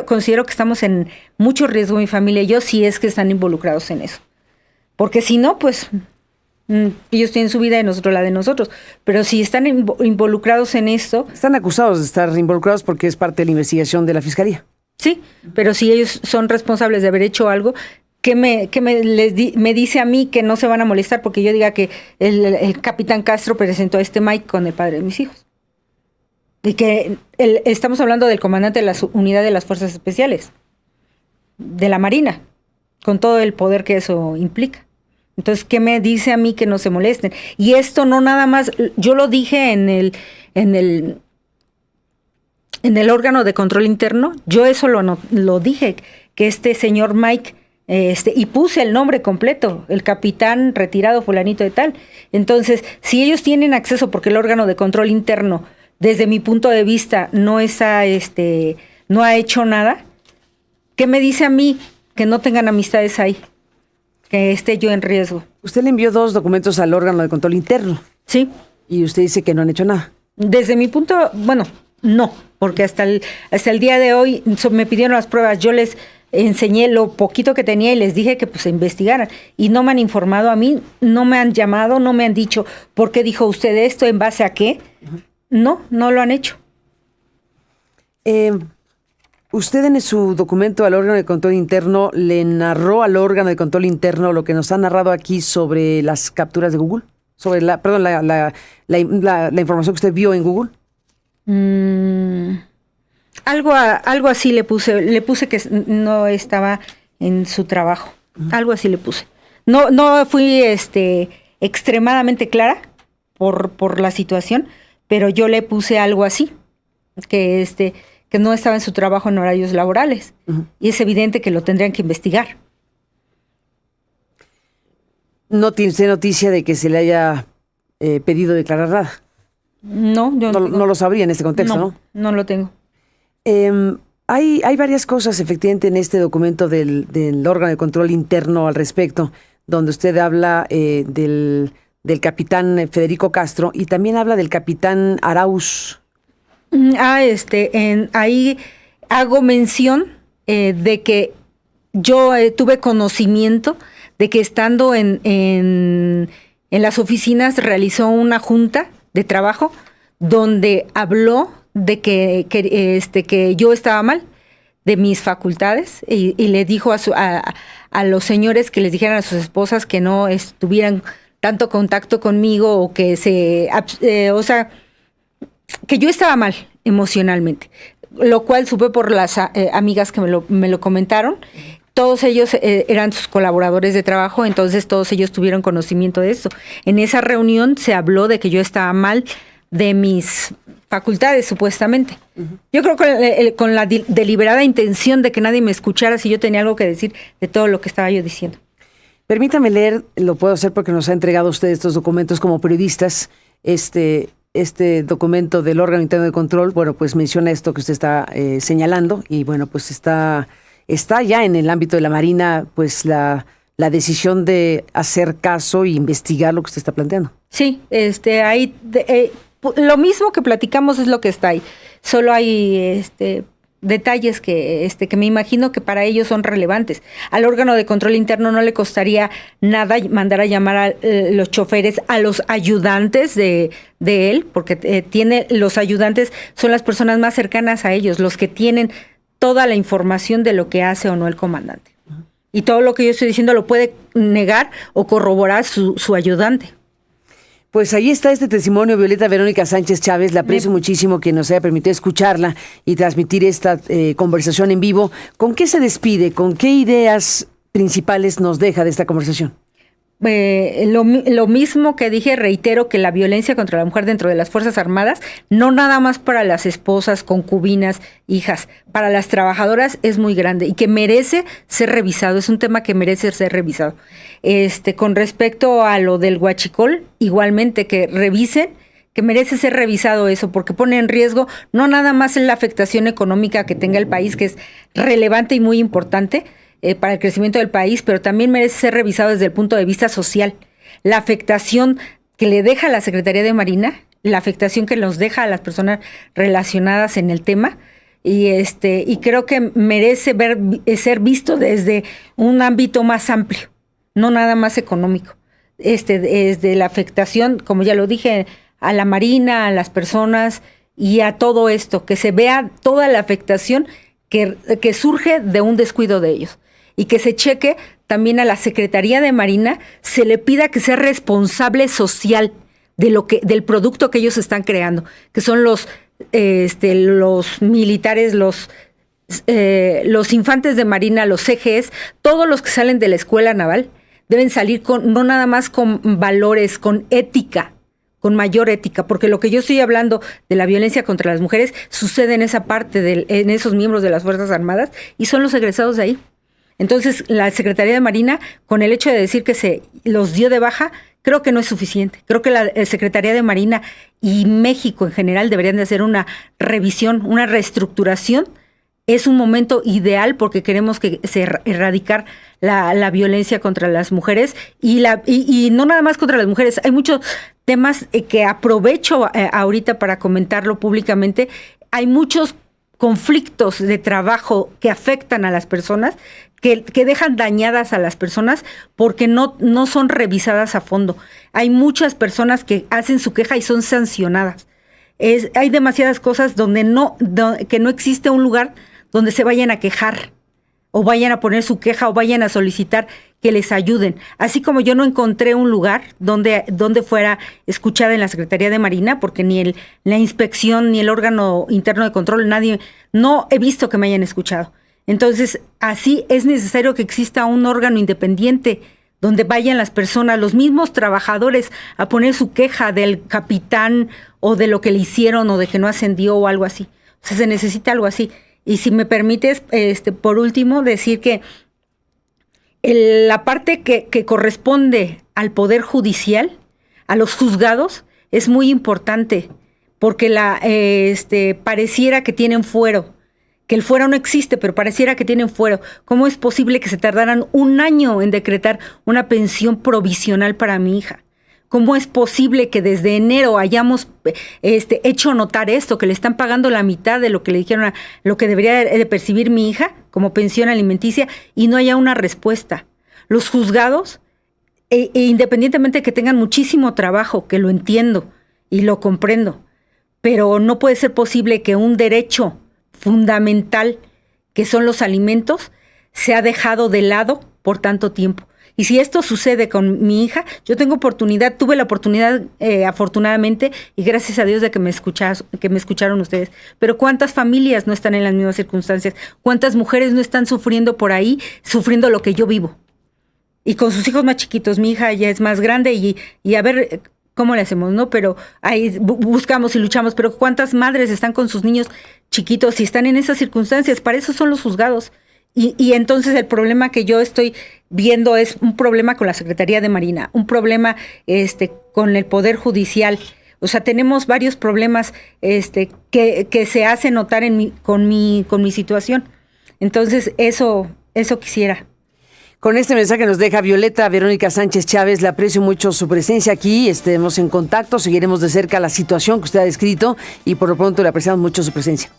considero que estamos en mucho riesgo mi familia y yo, si es que están involucrados en eso. Porque si no, pues ellos tienen su vida y nosotros la de nosotros. Pero si están involucrados en esto... Están acusados de estar involucrados porque es parte de la investigación de la Fiscalía. Sí, pero si ellos son responsables de haber hecho algo, ¿qué me dice a mí que no se van a molestar porque yo diga que el capitán Castro presentó a Mike con el padre de mis hijos? Y que estamos hablando del comandante de la unidad de las Fuerzas Especiales, de la Marina, con todo el poder que eso implica. Entonces, ¿qué me dice a mí que no se molesten? Y esto no nada más, yo lo dije en el órgano de control interno, yo eso lo dije, que señor Mike, y puse el nombre completo, el capitán retirado fulanito de tal. Entonces, si ellos tienen acceso, porque el órgano de control interno, desde mi punto de vista, no ha hecho nada, ¿qué me dice a mí que no tengan amistades ahí? Que esté yo en riesgo. Usted le envió 2 documentos al órgano de control interno. Sí. Y usted dice que no han hecho nada. Desde mi punto, no, porque hasta el día de hoy me pidieron las pruebas, yo les enseñé lo poquito que tenía y les dije que pues investigaran. Y no me han informado a mí, no me han llamado, no me han dicho por qué dijo usted esto, en base a qué. Uh-huh. No lo han hecho. Usted en su documento al órgano de control interno le narró al órgano de control interno lo que nos ha narrado aquí sobre las capturas de Google, sobre la información que usted vio en Google. Algo así le puse que no estaba en su trabajo. Uh-huh. Algo así le puse. No fui extremadamente clara por la situación, pero yo le puse algo así, que no estaba en su trabajo en horarios laborales. Uh-huh. Y es evidente que lo tendrían que investigar. ¿No tiene usted noticia de que se le haya pedido declarar nada? No, yo no lo sabría en este contexto, ¿no? No lo tengo. Hay varias cosas efectivamente en este documento del órgano de control interno al respecto, donde usted habla del capitán Federico Castro y también habla del capitán Arauz. Ahí hago mención de que yo tuve conocimiento de que estando en las oficinas realizó una junta de trabajo donde habló de que yo estaba mal de mis facultades y le dijo a los señores que les dijeran a sus esposas que no tuvieran tanto contacto conmigo o que que yo estaba mal emocionalmente, lo cual supe por las amigas que me lo comentaron. Todos ellos eran sus colaboradores de trabajo, entonces todos ellos tuvieron conocimiento de eso. En esa reunión se habló de que yo estaba mal de mis facultades, supuestamente. Uh-huh. Yo creo que con la deliberada intención de que nadie me escuchara si yo tenía algo que decir de todo lo que estaba yo diciendo. Permítame leer, lo puedo hacer porque nos ha entregado usted estos documentos como periodistas. Este documento del órgano interno de control, bueno, pues menciona esto que usted está señalando y bueno, pues está ya en el ámbito de la Marina, pues la decisión de hacer caso e investigar lo que usted está planteando. Sí, ahí lo mismo que platicamos es lo que está ahí. Solo hay detalles que me imagino que para ellos son relevantes. Al órgano de control interno no le costaría nada mandar a llamar a los choferes, a los ayudantes de él, porque los ayudantes son las personas más cercanas a ellos, los que tienen toda la información de lo que hace o no el comandante. Y todo lo que yo estoy diciendo lo puede negar o corroborar su ayudante. Pues ahí está este testimonio, Violeta Verónica Sánchez Chávez. Le aprecio muchísimo que nos haya permitido escucharla y transmitir esta conversación en vivo. ¿Con qué se despide? ¿Con qué ideas principales nos deja de esta conversación? Lo mismo que dije, reitero que la violencia contra la mujer dentro de las Fuerzas Armadas, no nada más para las esposas, concubinas, hijas, para las trabajadoras es muy grande y que merece ser revisado, es un tema que merece ser revisado. Con respecto a lo del huachicol, igualmente que revisen, que merece ser revisado eso, porque pone en riesgo no nada más la afectación económica que tenga el país, que es relevante y muy importante, para el crecimiento del país, pero también merece ser revisado desde el punto de vista social. La afectación que le deja a la Secretaría de Marina, la afectación que nos deja a las personas relacionadas en el tema, y creo que merece ser visto desde un ámbito más amplio, no nada más económico. Desde la afectación, como ya lo dije, a la Marina, a las personas y a todo esto, que se vea toda la afectación que surge de un descuido de ellos. Y que se cheque también a la Secretaría de Marina, se le pida que sea responsable social del producto que ellos están creando, que son los militares, los infantes de Marina, los CGs, todos los que salen de la escuela naval, deben salir no nada más con valores, con ética, con mayor ética, porque lo que yo estoy hablando de la violencia contra las mujeres sucede en esa parte, en esos miembros de las Fuerzas Armadas, y son los egresados de ahí. Entonces, la Secretaría de Marina, con el hecho de decir que se los dio de baja, creo que no es suficiente. Creo que la Secretaría de Marina y México en general deberían de hacer una revisión, una reestructuración. Es un momento ideal porque queremos que se erradicar la violencia contra las mujeres y no nada más contra las mujeres. Hay muchos temas que aprovecho ahorita para comentarlo públicamente. Hay muchos conflictos de trabajo que afectan a las personas, que dejan dañadas a las personas porque no son revisadas a fondo. Hay muchas personas que hacen su queja y son sancionadas. Hay demasiadas cosas que no existe un lugar donde se vayan a quejar o vayan a poner su queja o vayan a solicitar que les ayuden. Así como yo no encontré un lugar donde fuera escuchada en la Secretaría de Marina, porque ni la inspección ni el órgano interno de control, no he visto que me hayan escuchado. Entonces, así es necesario que exista un órgano independiente donde vayan las personas, los mismos trabajadores, a poner su queja del capitán o de lo que le hicieron o de que no ascendió o algo así. O sea, se necesita algo así. Y si me permites, por último, decir que la parte que corresponde al Poder Judicial, a los juzgados, es muy importante, porque pareciera que tienen fuero, que el fuero no existe, pero pareciera que tienen fuero. ¿Cómo es posible que se tardaran 1 año en decretar una pensión provisional para mi hija? ¿Cómo es posible que desde enero hayamos hecho notar esto, que le están pagando la mitad de lo que le dijeron, lo que debería de percibir mi hija como pensión alimenticia y no haya una respuesta? Los juzgados, independientemente de que tengan muchísimo trabajo, que lo entiendo y lo comprendo, pero no puede ser posible que un derecho fundamental, que son los alimentos, se ha dejado de lado por tanto tiempo. Y si esto sucede con mi hija, yo tuve la oportunidad, afortunadamente, y gracias a Dios de que me escucharon ustedes. Pero ¿cuántas familias no están en las mismas circunstancias? ¿Cuántas mujeres no están sufriendo por ahí, sufriendo lo que yo vivo? Y con sus hijos más chiquitos, mi hija ya es más grande y a ver cómo le hacemos, ¿no? Pero ahí buscamos y luchamos, pero ¿cuántas madres están con sus niños chiquitos y están en esas circunstancias? Para eso son los juzgados. Y entonces el problema que yo estoy viendo es un problema con la Secretaría de Marina, un problema con el Poder Judicial. O sea, tenemos varios problemas que se hacen notar con mi situación. Entonces, eso quisiera. Con este mensaje nos deja Violeta Verónica Sánchez Chávez. Le aprecio mucho su presencia aquí. Estemos en contacto, seguiremos de cerca la situación que usted ha descrito y por lo pronto le apreciamos mucho su presencia.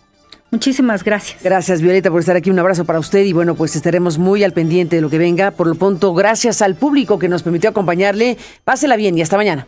Muchísimas gracias. Gracias, Violeta, por estar aquí. Un abrazo para usted y bueno, pues estaremos muy al pendiente de lo que venga. Por lo pronto, gracias al público que nos permitió acompañarle. Pásela bien y hasta mañana.